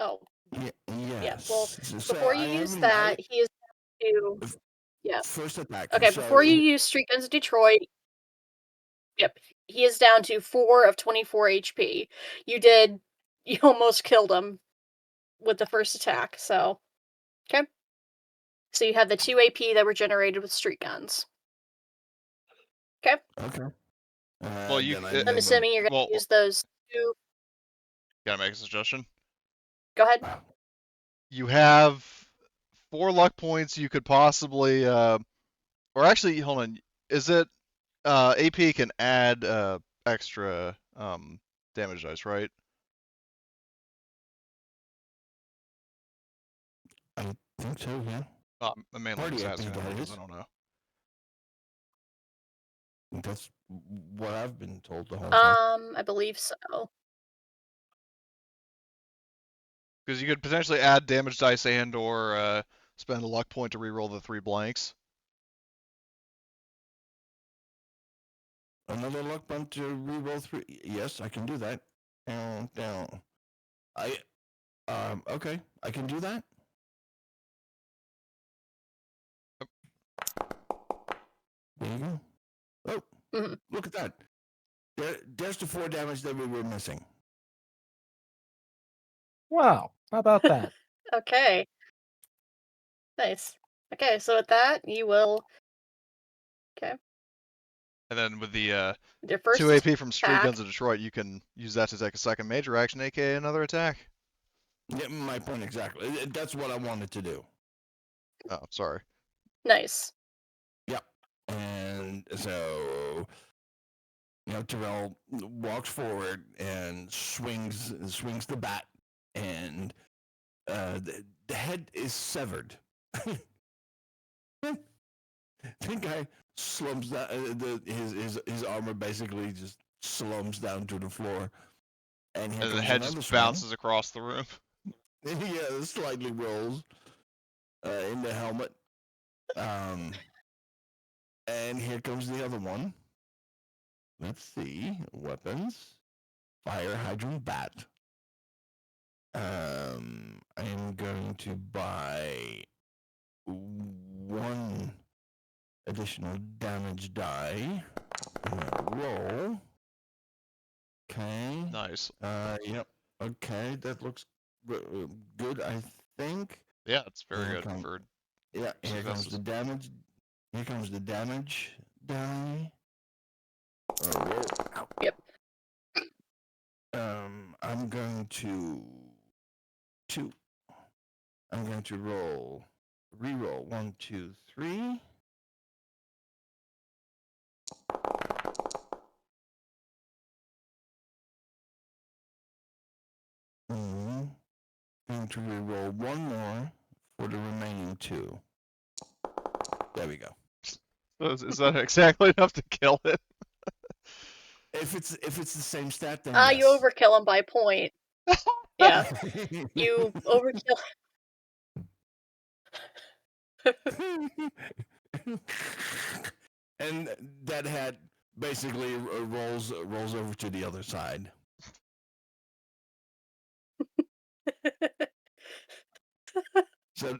Oh, Yeah. Yes. well, So before you use that, he is to First attack. Okay, so before you use Street Guns of Detroit, yep, he is down to 4 of 24 HP. You almost killed him with the first attack, so okay. So you have the 2 AP that were generated with Street Guns. Okay. Okay. Well, I'm assuming you're going to use those 2. Gotta make a suggestion. Go ahead. You have 4 luck points. You could possibly, or actually, hold on. Is it AP can add extra damage dice, right? I think so. Yeah. Mainly Party just AP asking that because is. I don't know. That's what I've been told the whole time. I believe so. Because you could potentially add damage dice and or spend a luck point to reroll the 3 blanks. Another luck point to reroll 3. Yes, I can do that. Down. Okay, I can do that. There you go. Oh, Mhm. Look at that. There's the 4 damage that we were missing. Wow, how about that? Okay. Nice. Okay, so with that, you will. Okay. And then with the Your first 2 AP from Street attack. Guns of Detroit, you can use that to take a second major action, aka another attack. Yeah, my point exactly. That's what I wanted to do. Oh, sorry. Nice. Yep. And so, Terrell walks forward and swings the bat, and the head is severed. The guy slumps down. His armor basically just slumps down to the floor, And here And the comes head another just swing. bounces across the room. Yeah, it slightly rolls in the helmet. And here comes the other one. Let's see. Weapons. Fire hydrant bat. I'm going to buy 1 additional damage die. Roll. Okay. Nice. Yep. Okay, that looks good, I think. Yeah, it's very Here good come- for Yeah, here comes successes. the damage. Here comes the damage die. Roll. Ow. Yep. I'm going to I'm going to reroll 1, 2, 3. Going to reroll 1 more for the remaining 2. There we go. So is that exactly enough to kill it? If it's the same stat, then You yes. overkill him by a point. Yeah, you overkill. And that hat basically rolls over to the other side. So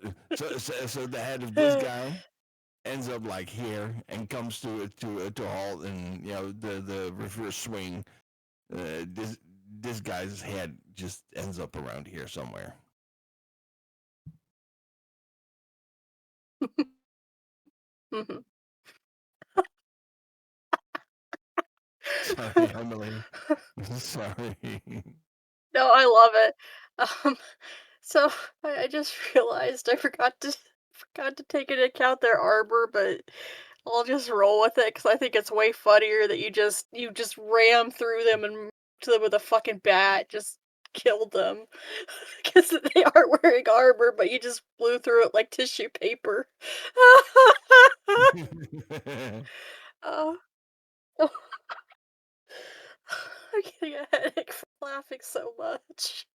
the head of this guy ends up like here and comes to a halt, and the reverse swing. This guy's head just ends up around here somewhere. Mhm. Sorry, Emily. Sorry. No, I love it. So I just realized I forgot to take into account their armor, but I'll just roll with it because I think it's way funnier that you just ram through them and to them with a fucking bat, just killed them because they aren't wearing armor, but you just blew through it like tissue paper. Oh, I'm getting a headache from laughing so much.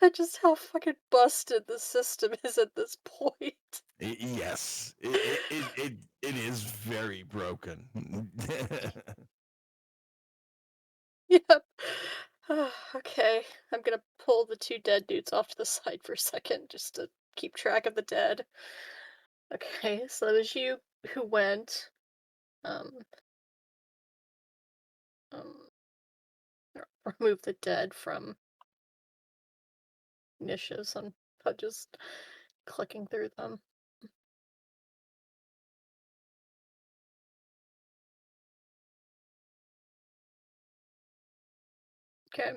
At just how fucking busted the system is at this point. Yes, it is very broken. Yep. Okay, I'm gonna pull the 2 dead dudes off to the side for a second just to keep track of the dead. Okay, so that was you who went. Um, um, remove the dead from initiatives. I'm just clicking through them. Okay,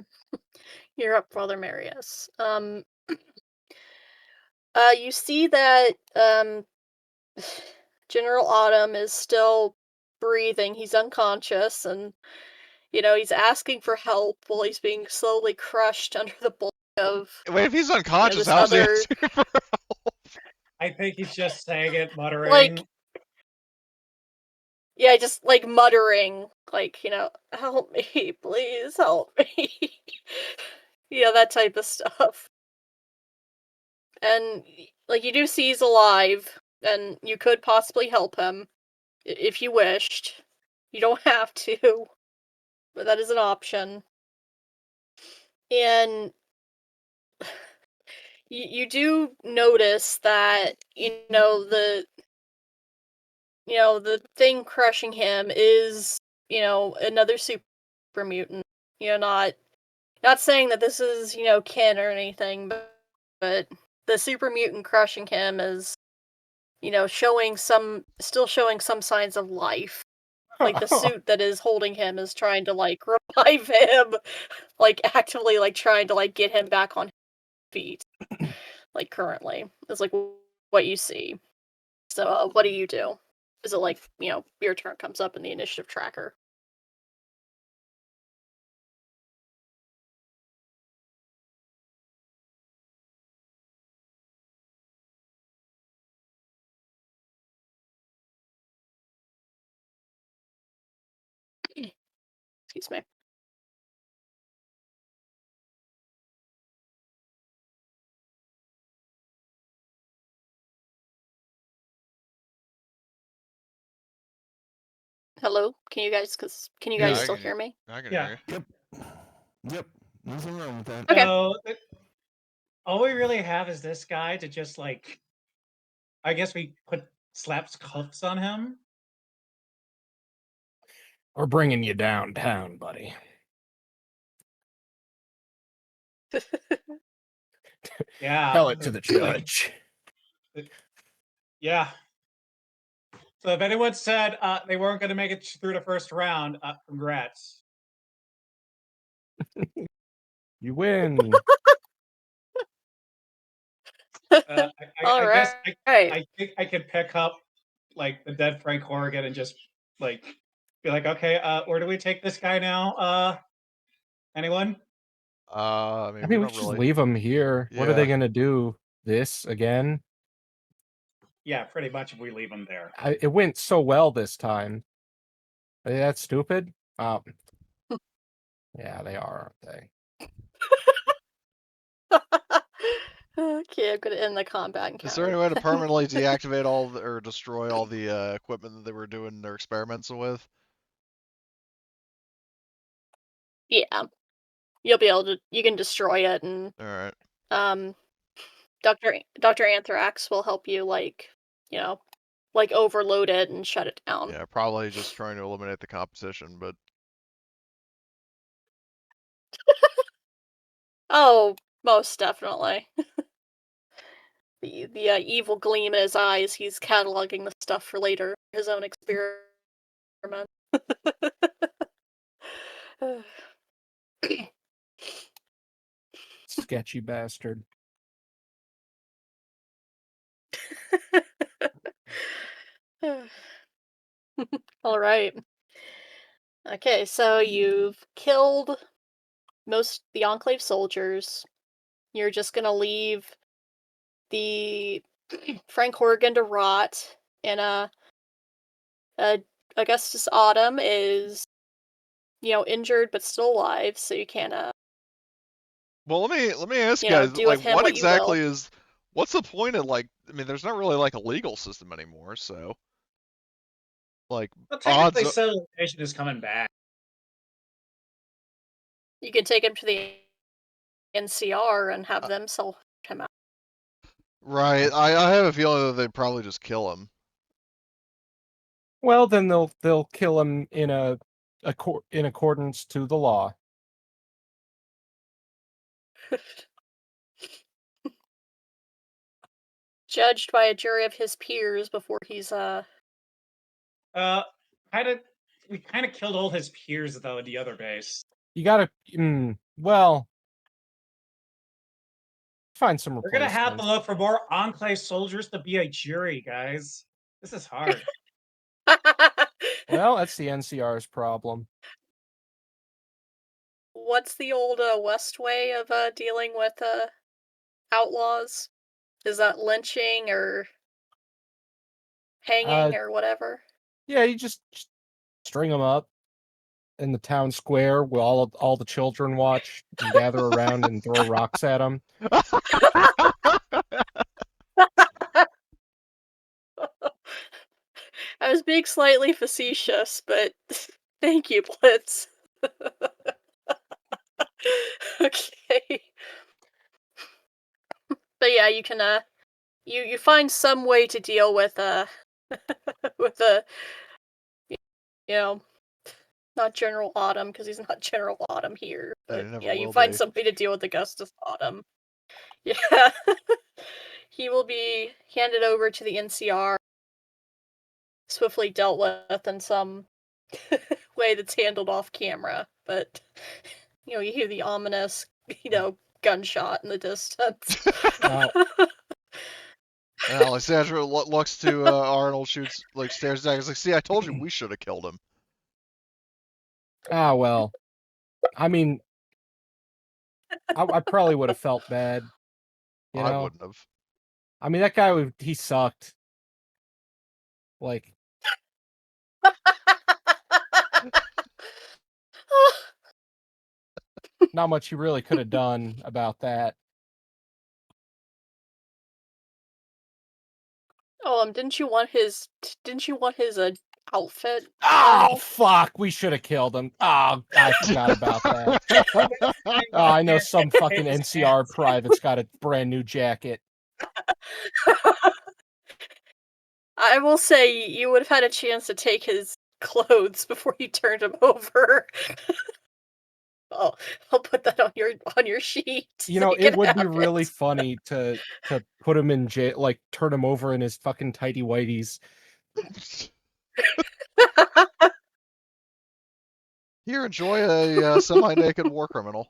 you're up, Father Marius. You see that General Autumn is still breathing. He's unconscious, and he's asking for help while he's being slowly crushed under the bulk of Wait, if he's unconscious, this how's he other, asking for help? I think he's just saying it, muttering. like, yeah, just like muttering, like, help me, please help me. That type of stuff. And like you do see he's alive, and you could possibly help him if you wished. You don't have to, but that is an option. And you do notice that the thing crushing him is another super mutant. Not saying that this is kin or anything, but the super mutant crushing him is still showing some signs of life. Like the suit that is holding him is trying to like revive him, like actively like trying to like get him back on his feet. Like currently is like what you see. So what do you do? Is it like your turn comes up in the initiative tracker? Excuse me. Hello? Can you guys Yeah, I still can- hear me? I can Yeah. hear you. Yep. Nothing wrong with that. Okay. So all we really have is this guy to just like, I guess we slaps cuffs on him. We're bringing you downtown, buddy. Yeah. Tell it to the judge. Yeah. So if anyone said they weren't going to make it through the first round, congrats. You win. All I guess right. I think I could pick up like the dead Frank Horrigan and just like be like, okay, where do we take this guy now? Anyone? I mean, I we mean, we don't should just really. leave him here. What are they Yeah. gonna do? This again? Yeah, pretty much if we leave him there. It went so well this time. Are they that stupid? Yeah, they are, aren't they? Okay, I'm gonna end the combat encounter. Is there any way to permanently deactivate or destroy all the equipment that they were doing their experiments with? Yeah. You'll be able to. You can destroy it, and All right. Dr. Anthrax will help you, like, like overload it and shut it down. Yeah, probably just trying to eliminate the competition, but Oh, most definitely. The evil gleam in his eyes. He's cataloging the stuff for later, his own experiment. Sketchy bastard. All right. Okay, so you've killed most the Enclave soldiers. You're just gonna leave the Frank Horrigan to rot, and Augustus Autumn is, injured but still alive, so you can't well, let me ask you guys, do like, with him what what you will. exactly is what's the point of like? I mean, there's not really like a legal system anymore, so like Well, odds. technically, civilization is coming back. You can take him to the NCR and have them sell him out. Right. I have a feeling that they'd probably just kill him. Well, then they'll kill him in in accordance to the law. Judged by a jury of his peers before he's We kind of killed all his peers though at the other base. You gotta, well, find some We're gonna have to replacements. look for more Enclave soldiers to be a jury, guys. This is hard. Well, that's the NCR's problem. What's the old West way of dealing with outlaws? Is that lynching or hanging or whatever? Yeah, you just string them up in the town square where all the children watch and gather around and throw rocks at them. I was being slightly facetious, but thank you, Blitz. Okay. But yeah, you can you find some way to deal with with the not General Autumn, because he's not General Autumn here. But never yeah, you will find be. some way to deal with Augustus Autumn. Yeah. He will be handed over to the NCR, swiftly dealt with in some way that's handled off camera. But you hear the ominous, gunshot in the distance. Now, Alexandra looks to Arnold, shoots, like stares back. He's like, "See, I told you we should have killed him." well, I mean, I probably would have felt bad. I wouldn't have. I mean, that guy, he sucked. Like, not much he really could have done about that. Oh, didn't you want his outfit. Oh, fuck. We should have killed him. Oh, I forgot about that. Oh, I know some fucking NCR private's got a brand new jacket. I will say you would have had a chance to take his clothes before you turned him over. Oh, I'll put that on your sheet. You so know, you it can would be have really it. funny to put him in jail, like turn him over in his fucking tighty whities. Here, enjoy a semi-naked war criminal.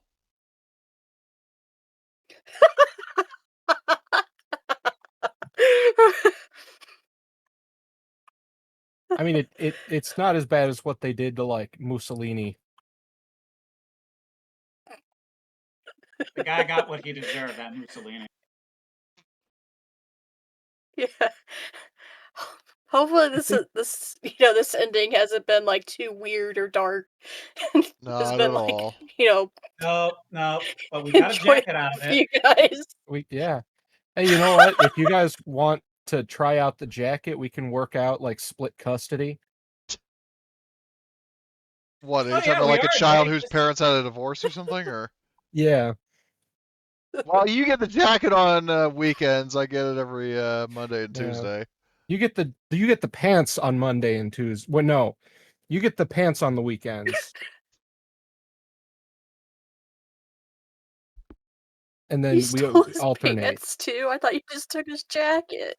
I mean, it's not as bad as what they did to like Mussolini. The guy got what he deserved, that Mussolini. Yeah. Hopefully this this ending hasn't been like too weird or dark. It's Not been at like, all. No, but we got a jacket out of for it. you guys. Yeah. Hey, you know what? If you guys want to try out the jacket, we can work out like split custody. What, are Oh, you talking yeah, about we like a are, child Jake. whose parents had a divorce or something, or? Yeah. Well, you get the jacket on weekends. I get it every Monday and Tuesday. You get the pants on Monday and Tuesday. Well, no. You get the pants on the weekends. And then You we stole his alternate. pants too? I thought you just took his jacket.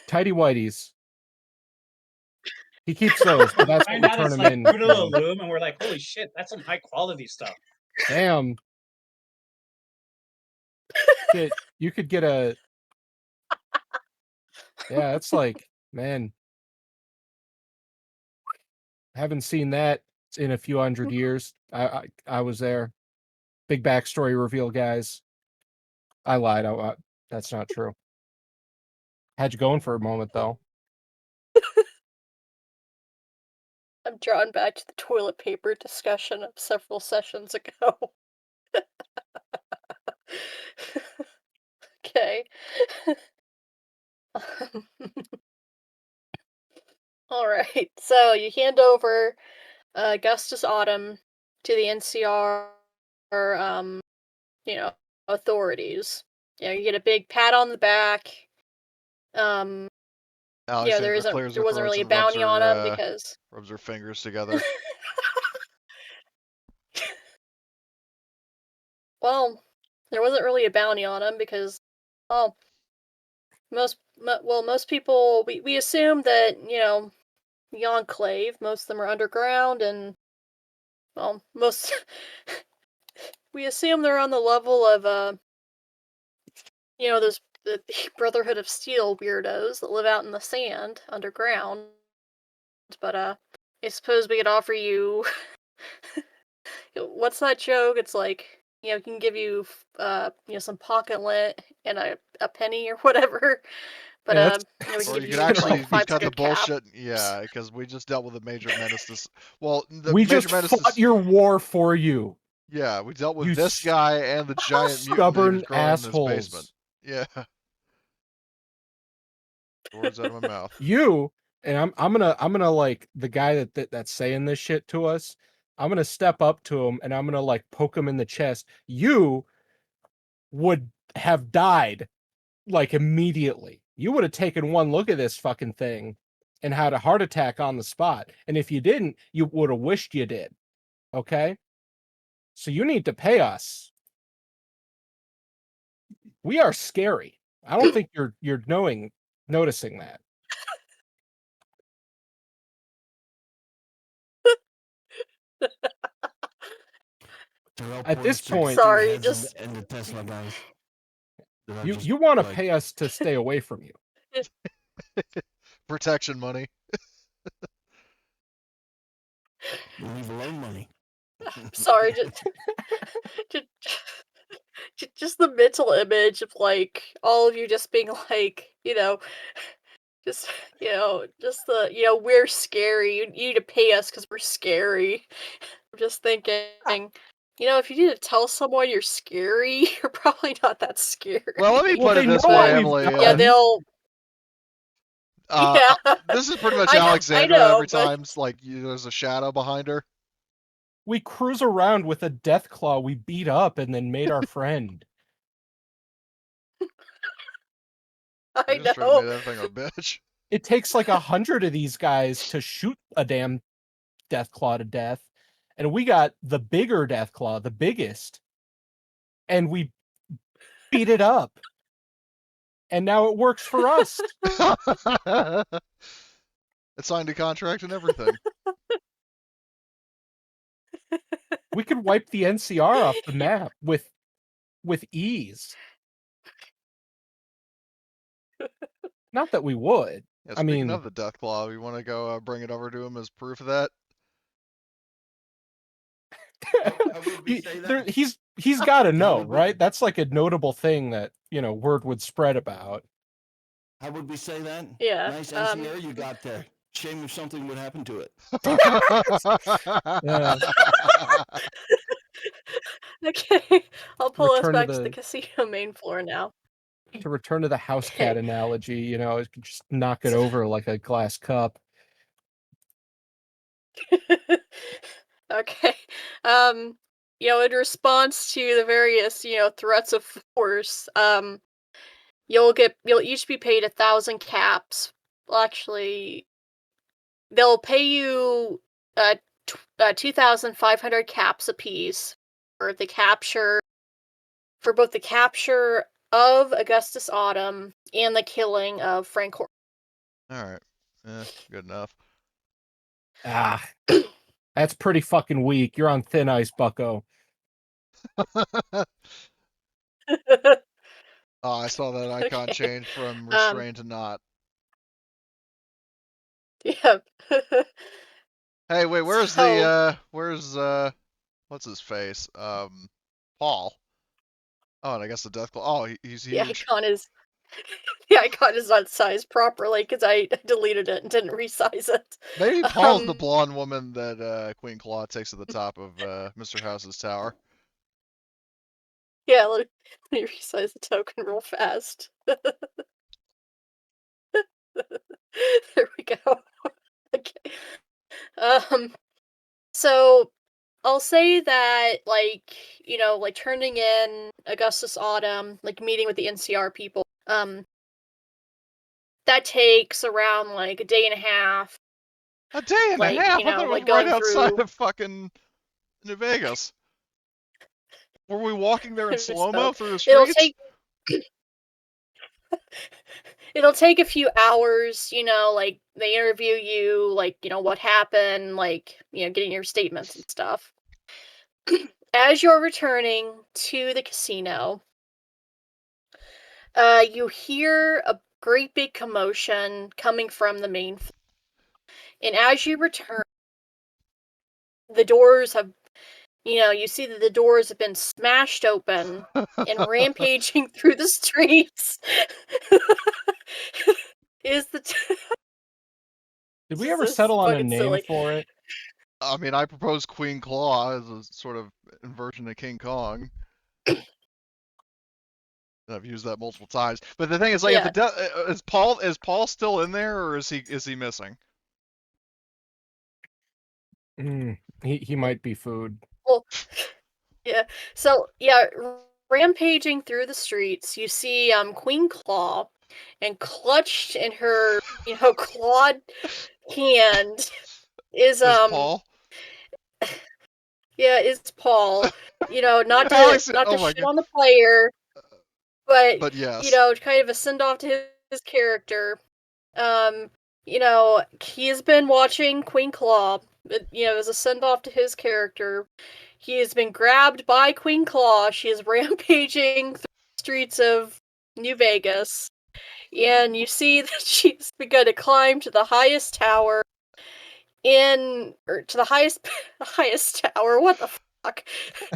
Tidy whities. He keeps those, but that's what Find we out turn it's him like in. Fruit of the Loom, and we're like, holy shit, that's some high quality stuff. Damn. Shit, you could get a. Yeah, it's like, man. Haven't seen that in a few hundred years. I was there. Big backstory reveal, guys. I lied. That's not true. Had you going for a moment though. I'm drawn back to the toilet paper discussion of several sessions ago. Okay. All right. So you hand over Augustus Autumn to the NCR, you know, authorities. You know, you get a big pat on the back. Alexandra clears There her wasn't throat really a and rubs bounty on him her because rubs her fingers together. well, there wasn't really a bounty on him because well, most people we assume that, you know, the Enclave, most of them are underground and well, most we assume they're on the level of you know, those the Brotherhood of Steel weirdos that live out in the sand underground. But I suppose we could offer you what's that joke? It's like, you know, can give you you know, some pocket lint and a penny or whatever. But Yeah, you know, we can Or give you could you actually like 5 cut the good caps. bullshit. Yeah, because we just dealt with a major menace. The we major just menace. fought your war for you. Yeah, we dealt with You this guy and the giant mutant that he stubborn was growing in his assholes. basement. Yeah. Words out of my mouth. You and I'm gonna like the guy that's saying this shit to us. I'm gonna step up to him and I'm gonna like poke him in the chest. You would have died like immediately. You would have taken one look at this fucking thing and had a heart attack on the spot. And if you didn't, you would have wished you did. Okay? So you need to pay us. We are scary. I don't think you're noticing that. At this point, sorry, just and the Tesla guys. you want to pay us to stay away from you. Protection money. Leave alone money. sorry, just, just the mental image of like all of you just being like, you know, just just the we're scary. You need to pay us because we're scary. I'm just thinking, you know, if you need to tell someone you're scary, you're probably not that scary. Well, let me Well, put they it know this what way, we've Emily. Yeah, done. they'll. Yeah. This is pretty much I know, Alexandra every but- time. Like there's a shadow behind her. We cruise around with a death claw we beat up and then made our friend. I You just straight made know. that thing a bitch. It takes like 100 of these guys to shoot a damn death claw to death, and we got the bigger death claw, the biggest, and we beat it up, and now it works for us. It signed a contract and everything. We could wipe the NCR off the map with ease. Not that we would. Yeah, I speaking mean, of the death claw, we want to go bring it over to him as proof of that. How would we say that? he's got to know, would we- right? That's like a notable thing that word would spread about. How would we say that? Yeah, Nice NCR you got there. Shame if something would happen to it. Okay, I'll pull us Return to back to the the- casino main floor now. To return to the house cat Okay. analogy, it could just knock it over like a glass cup. Okay. In response to the various, threats of force, you'll each be paid 1,000 caps. Well, actually, they'll pay you 2,500 caps apiece for both the capture of Augustus Autumn and the killing of Frank All right. Good enough. Ah, that's pretty fucking weak. You're on thin ice, bucko. Oh, I saw that icon Okay. change from restrained to not. Yep. Hey, wait, where's what's his face? Paul. Oh, and I guess the death claw. Oh, he's The huge. icon is not sized properly because I deleted it and didn't resize it. Maybe Paul's the blonde woman that Queen Claw takes to the top of Mr. House's tower. Yeah, let me resize the token real fast. There we go. Okay. So I'll say that, like turning in Augustus Autumn, like meeting with the NCR people, that takes around like a day and a half. A day and a half? I thought it was right going outside through. of fucking New Vegas. Were we walking there in slow-mo through the It'll streets? It'll take a few hours, like they interview you, like, what happened, like, getting your statements and stuff. As you're returning to the casino, you hear a great big commotion coming from the main floor. And as you return, the doors have, you see that the doors have been smashed open and rampaging through the streets is the Did we ever This is settle on a fucking name silly. for it? I mean, I propose Queen Claw as a sort of inversion of King Kong. I've used that multiple times. But the thing is, like, Yeah. if the is Paul still in there, or is he missing? He might be food. Well, yeah. So yeah, rampaging through the streets, you see Queen Claw, and clutched in her clawed hand is Paul? yeah, is Paul. Not to Alex, not to oh my shit God. on the player, but yes. kind of a send off to his character. He has been watching Queen Claw. As a send off to his character. He has been grabbed by Queen Claw. She is rampaging through the streets of New Vegas. And you see that she's begun to climb to the highest tower to the highest tower. What the fuck?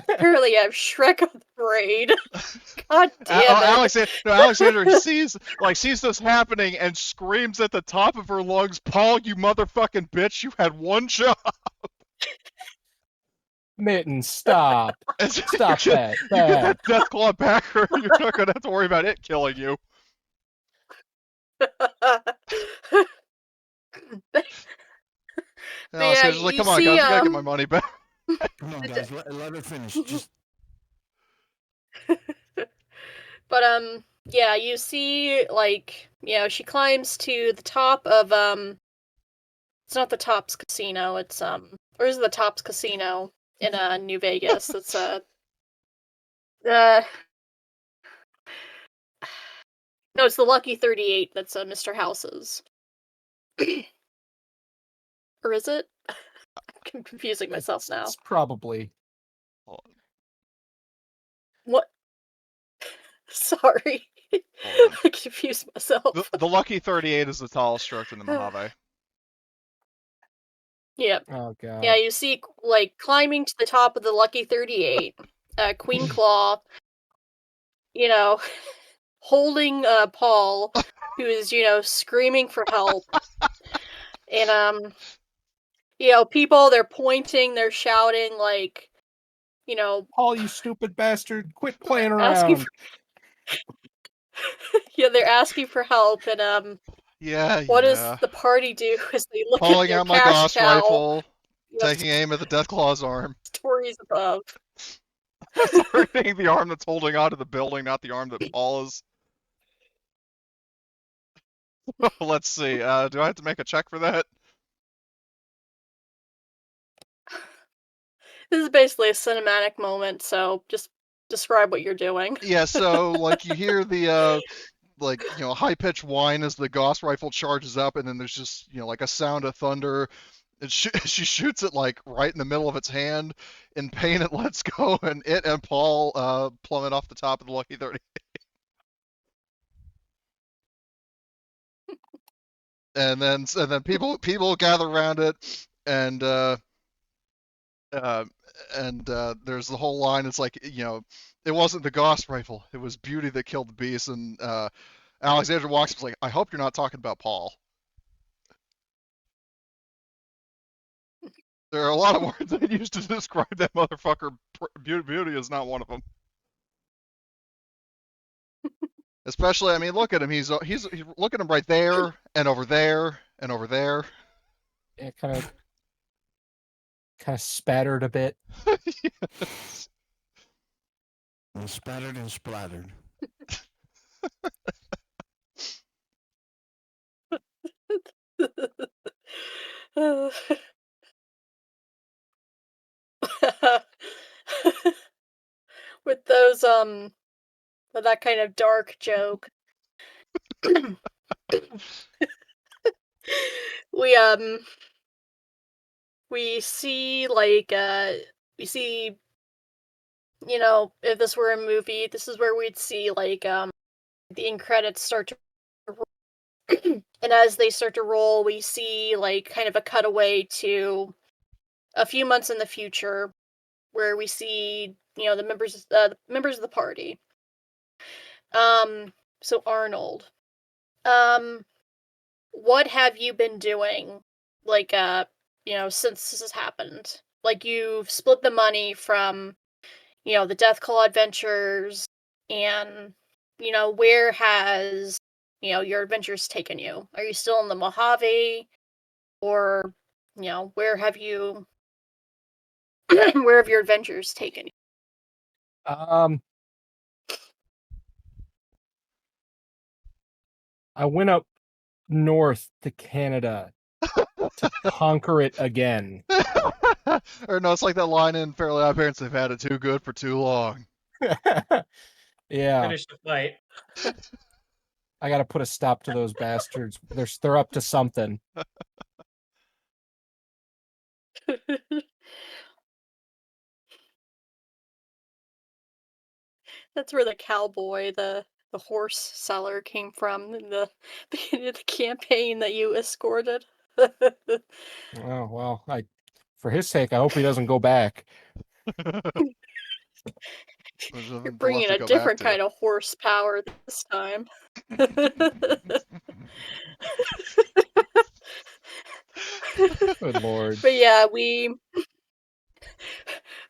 Apparently I have Shrek of the braid. God damn it. Alexander sees this happening and screams at the top of her lungs, "Paul, you motherfucking bitch, you had one job." Mitten, stop. Stop that. You get that death claw back, or you're not gonna have to worry about it killing you. And But Alex yeah, Cage's like, you come on, see, guys, we gotta get my money back. Come on, guys, let her finish. Just but yeah, you see, like, she climbs to the top of it's not the Tops Casino, it's or is it the Tops Casino in New Vegas? It's uh no, it's the Lucky 38 that's Mr. House's. Or is it? I'm confusing myself now. It's probably. What? Sorry. Hold on. I confused myself. The Lucky 38 is the tallest structure in the Mojave. Yep. Oh god. Yeah, you see, like, climbing to the top of the Lucky 38, Queen Claw, holding Paul, who is, screaming for help. And people, they're pointing, they're shouting, like, Paul, you stupid bastard, quit playing asking around. they're asking for help. And Yeah, what does yeah. the party do as they look at Pulling their out my cash Gauss cow? rifle, taking aim at the Deathclaw's arm. Stories above. Targeting the arm that's holding onto the building, not the arm that Paul is. Let's see. Do I have to make a check for that? This is basically a cinematic moment, so just describe what you're doing. Yeah, so like you hear the high-pitched whine as the Gauss rifle charges up, and then there's just like a sound of thunder. And she shoots it like right in the middle of its hand. In pain, it lets go, and it and Paul plummet off the top of the Lucky 30. And then people gather around it, and there's the whole line. It's like it wasn't the Gauss rifle; it was Beauty that killed the beast. And Alexander walks up, is like, I hope you're not talking about Paul. There are a lot of words I used to describe that motherfucker. Beauty is not one of them. Especially, I mean, look at him. He's look at him right there and over there and over there. It kind of spattered a bit. Yes. and spattered and splattered. With those with that kind of dark joke. we we see like we see if this were a movie, this is where we'd see like the end credits start to roll. And as they start to roll, we see like kind of a cutaway to a few months in the future where we see the members of the party. So Arnold, what have you been doing, like, since this has happened? Like, you've split the money from, the Deathclaw adventures, and, where has, your adventures taken you? Are you still in the Mojave, or, where have you, where have your adventures taken you? I went up north to Canada to conquer it again. Or no, it's like that line in Fairly Odd Parents. They've had it too good for too long. Yeah, Finish the fight. I got to put a stop to those bastards. They're up to something. That's where the cowboy, the horse seller came from in the beginning of the campaign that you escorted. Oh well, for his sake, I hope he doesn't go back. There's You're nothing left bringing to a go back different to. kind of horsepower this time. Good lord. But yeah, we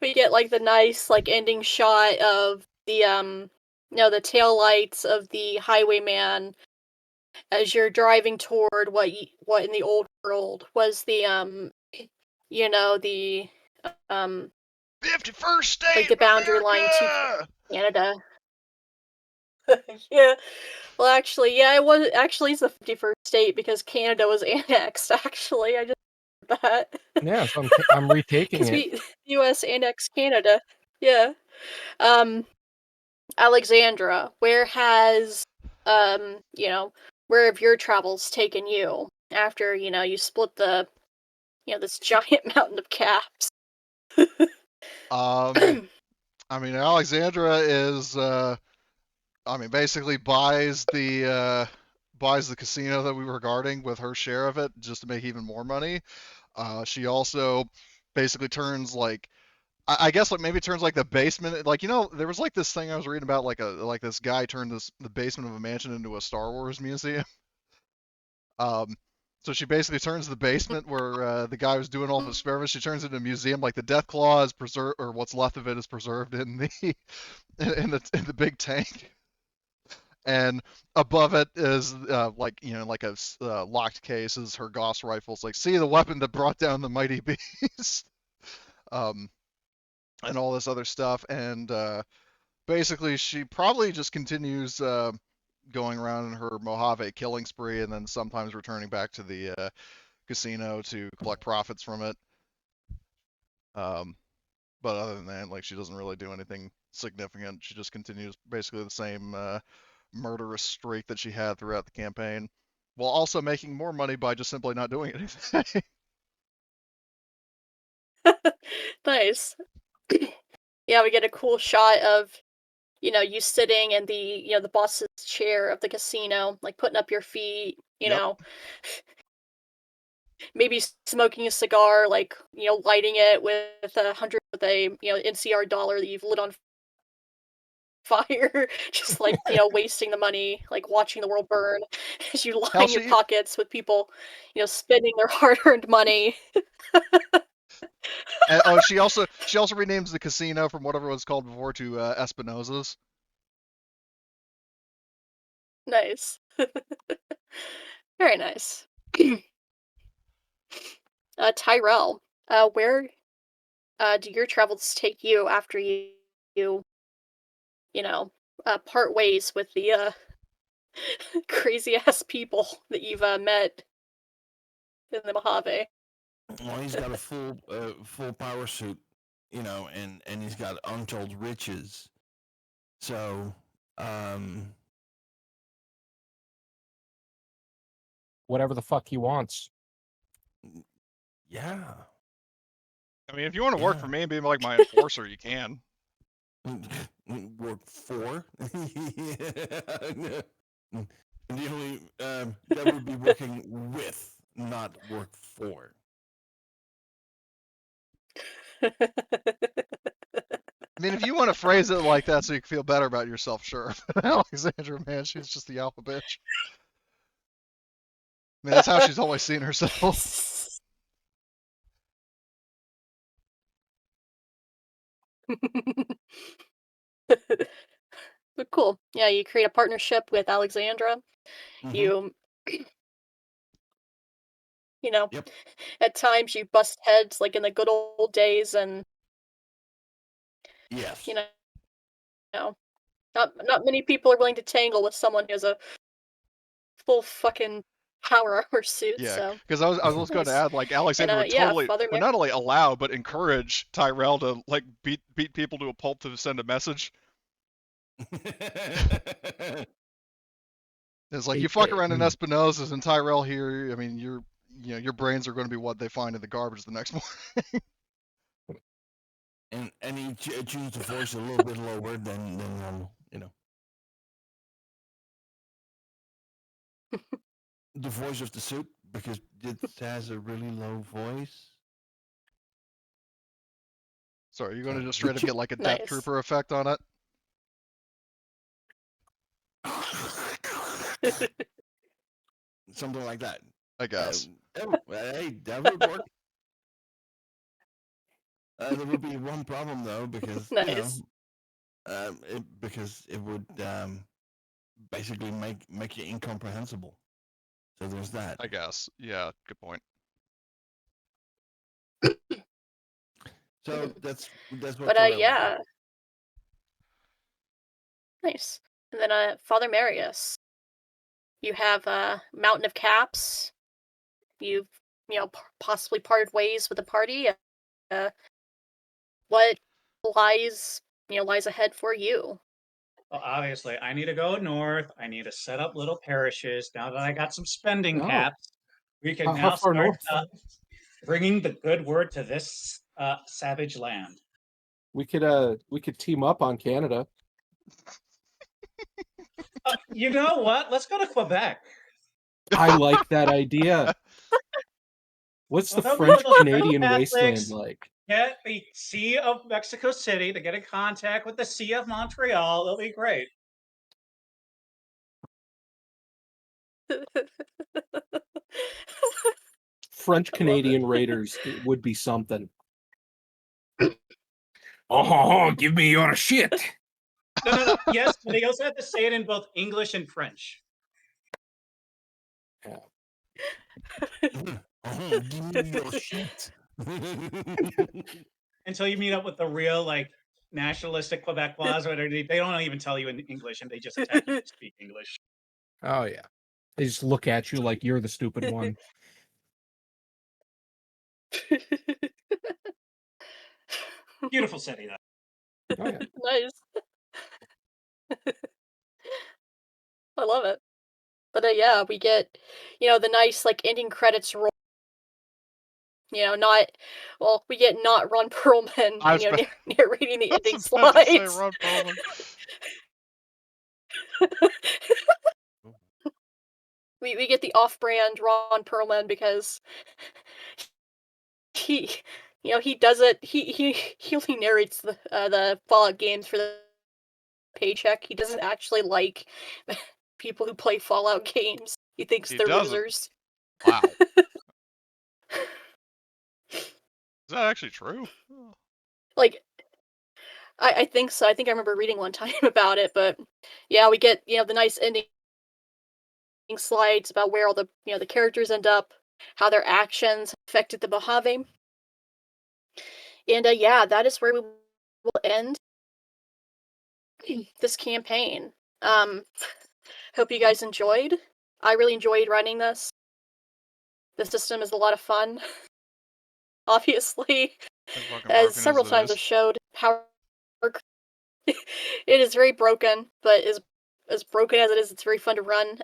get like the nice like ending shot of the the tail lights of the highwayman as you're driving toward what in the old world was the you know, the 51st state like the of boundary line to America! Canada. Yeah. Well, actually, yeah, it was actually it's the 51st state because Canada was annexed. Actually, I just heard that. Yeah, so I'm retaking Because it. the U.S. annexed Canada. Yeah. Um, Alexandra, where has you know, where have your travels taken you after, you know, you split the, you know, this giant mountain of caps? I mean, Alexandra is, basically buys the casino that we were guarding with her share of it just to make even more money. She also basically turns like, I guess like maybe turns like the basement, like, you know, there was like this thing I was reading about, like this guy turned the basement of a mansion into a Star Wars museum. Um, so she basically turns the basement where the guy was doing all the experiments. She turns it into a museum. Like the Death Claw is preserved, or what's left of it is preserved in the in the big tank. And above it is like, you know, like a locked case is her Gauss rifles. Like, see the weapon that brought down the mighty beast. um, and all this other stuff. And basically, she probably just continues going around in her Mojave killing spree, and then sometimes returning back to the casino to collect profits from it. But other than that, like, she doesn't really do anything significant. She just continues basically the same murderous streak that she had throughout the campaign, while also making more money by just simply not doing anything. Nice. Yeah, we get a cool shot of, you know, you sitting in the, you know, the boss's chair of the casino, like putting up your feet, you Yep. know, maybe smoking a cigar, like, you know, lighting it with a, you know, NCR dollar that you've lit on fire, just like, you know, wasting the money, like watching the world burn as you Hell, line your pockets with people, you know, spending their hard-earned money. oh, she also renames the casino from whatever it was called before to Espinosa's. Nice. Very nice. Tyrell, where do your travels take you after you you know, part ways with the crazy ass people that you've met in the Mojave? Well, he's got a full power suit, you know, and he's got untold riches. So, Whatever the fuck he wants. yeah. I mean, if you want to work Yeah. for me and be like my enforcer, you can. Work for? The only that would be working with, not work for. I mean, if you want to phrase it like that so you can feel better about yourself, sure. But Alexandra, man, she's just the alpha bitch. I mean, that's how she's always seen herself. But cool. Yeah, you create a partnership with Alexandra. Mhm. You you know, Yep. at times you bust heads like in the good old days, and Yes. you know, not many people are willing to tangle with someone who has a full fucking power armor suit, Yeah, so because I was going to nice. add, like, And Alexandra would yeah, totally Father would not only allow but encourage Tyrell to like beat people to a pulp to send a message. It's like, you fuck around in Espinosa's and Tyrell here. I mean, your brains are going to be what they find in the garbage the next morning. and he chooses the voice a little bit lower than normal, you know. The voice of the suit, because it has a really low voice. Sorry, you're going to just The straight up get like a Death Nice. Trooper effect on it. Something like that. I guess. Hey, that would work. There would be one problem though, because Nice. because it would basically make you incomprehensible. So there's that. I guess. Yeah, good point. So that's what. But yeah, nice. And then Father Marius, you have Mountain of Caps. You've possibly parted ways with the party. What lies ahead for you? Well, obviously, I need to go north. I need to set up little parishes. Now that I got some spending Oh. caps, we can How now far start north? bringing the good word to this savage land. We could team up on Canada. You know what? Let's go to Quebec. I like that idea. What's the Well, they'll be able to French-Canadian Catholics. wasteland like? Get the Sea of Mexico City to get in contact with the Sea of Montreal. It'll be great. French-Canadian raiders would be something. Oh, give me your shit. No. Yes, but they also have to say it in both English and French. Yeah. Oh, give me your shit. Until you meet up with the real nationalistic Quebecois, or they don't even tell you in English, and they just attack you if you speak English. Oh yeah. They just look at you like you're the stupid one. Beautiful city, though. Oh yeah. Nice. I love it. But yeah, we get the nice ending credits roll. We get not Ron Perlman, I was about- narrating the I ending was about to say slides. Ron Perlman. We get the off-brand Ron Perlman because he he does it. He only narrates the Fallout games for the paycheck. He doesn't actually like people who play Fallout games. He thinks He they're doesn't. losers. Wow. Is that actually true? Like, I think so. I think I remember reading one time about it, but yeah, we get the nice ending slides about where all the the characters end up, how their actions affected the Mojave, and yeah, that is where we will end this campaign. Hope you guys enjoyed. I really enjoyed running this. The system is a lot of fun. Obviously, As fucking as broken several as it times is. I've showed how it is very broken, but as broken as it is, it's very fun to run.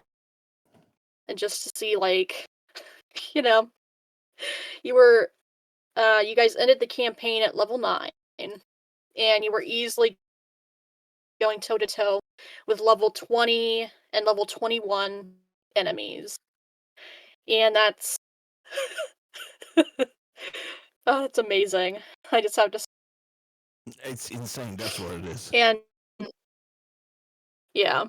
And just to see you you guys ended the campaign at level 9, and you were easily going toe to toe with level 20 and level 21 enemies. And that's oh, it's amazing. I just have to It's insane. That's what it is. and yeah.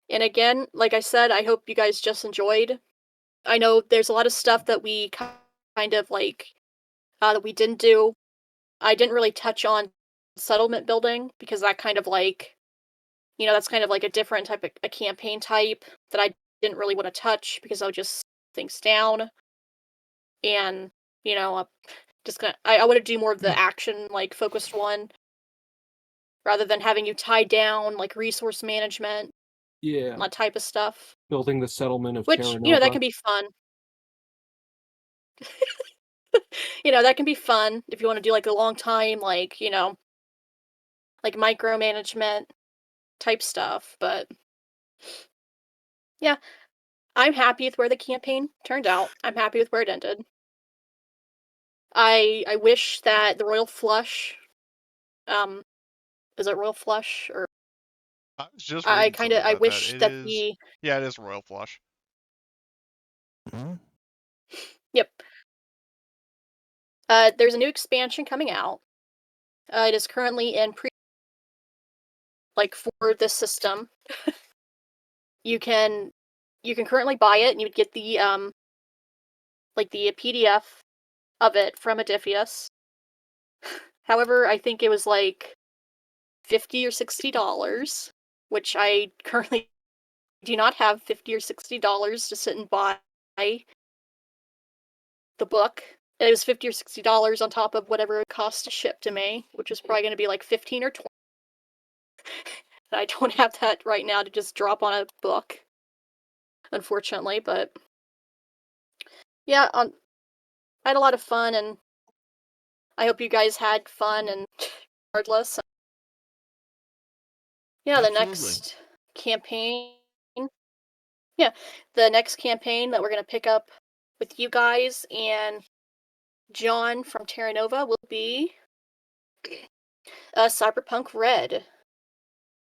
And again, like I said, I hope you guys just enjoyed. I know there's a lot of stuff that we kind of that we didn't do. I didn't really touch on settlement building because that kind of that's kind of like a different type of a campaign type that I didn't really want to touch because I would just things down. And I'm just gonna I want to do more of the action focused one rather than having you tie down resource management Yeah. and that type of stuff. Building the settlement of Which, Terra that can be fun. That can be fun if you want to do a long time, micromanagement type stuff. But yeah, I'm happy with where the campaign turned out. I'm happy with where it ended. I wish that the Royal Flush, is it Royal Flush or I was just I reading something about wish that. that It is. the Yeah, it is Royal Flush. Hmm? yep. There's a new expansion coming out. It is currently in for this system. You can currently buy it, and you would get the the PDF of it from Adifius. However, I think it was $50 or $60, which I currently do not have $50 or $60 to sit and buy the book. It was $50 or $60 on top of whatever it cost to ship to me, which is probably going to be like 15 or 20. I don't have that right now to just drop on a book, unfortunately. But yeah, I had a lot of fun, and I hope you guys had fun. And regardless, yeah, the Absolutely. next campaign. Yeah, the next campaign that we're going to pick up with you guys and John from Terra Nova will be Cyberpunk Red.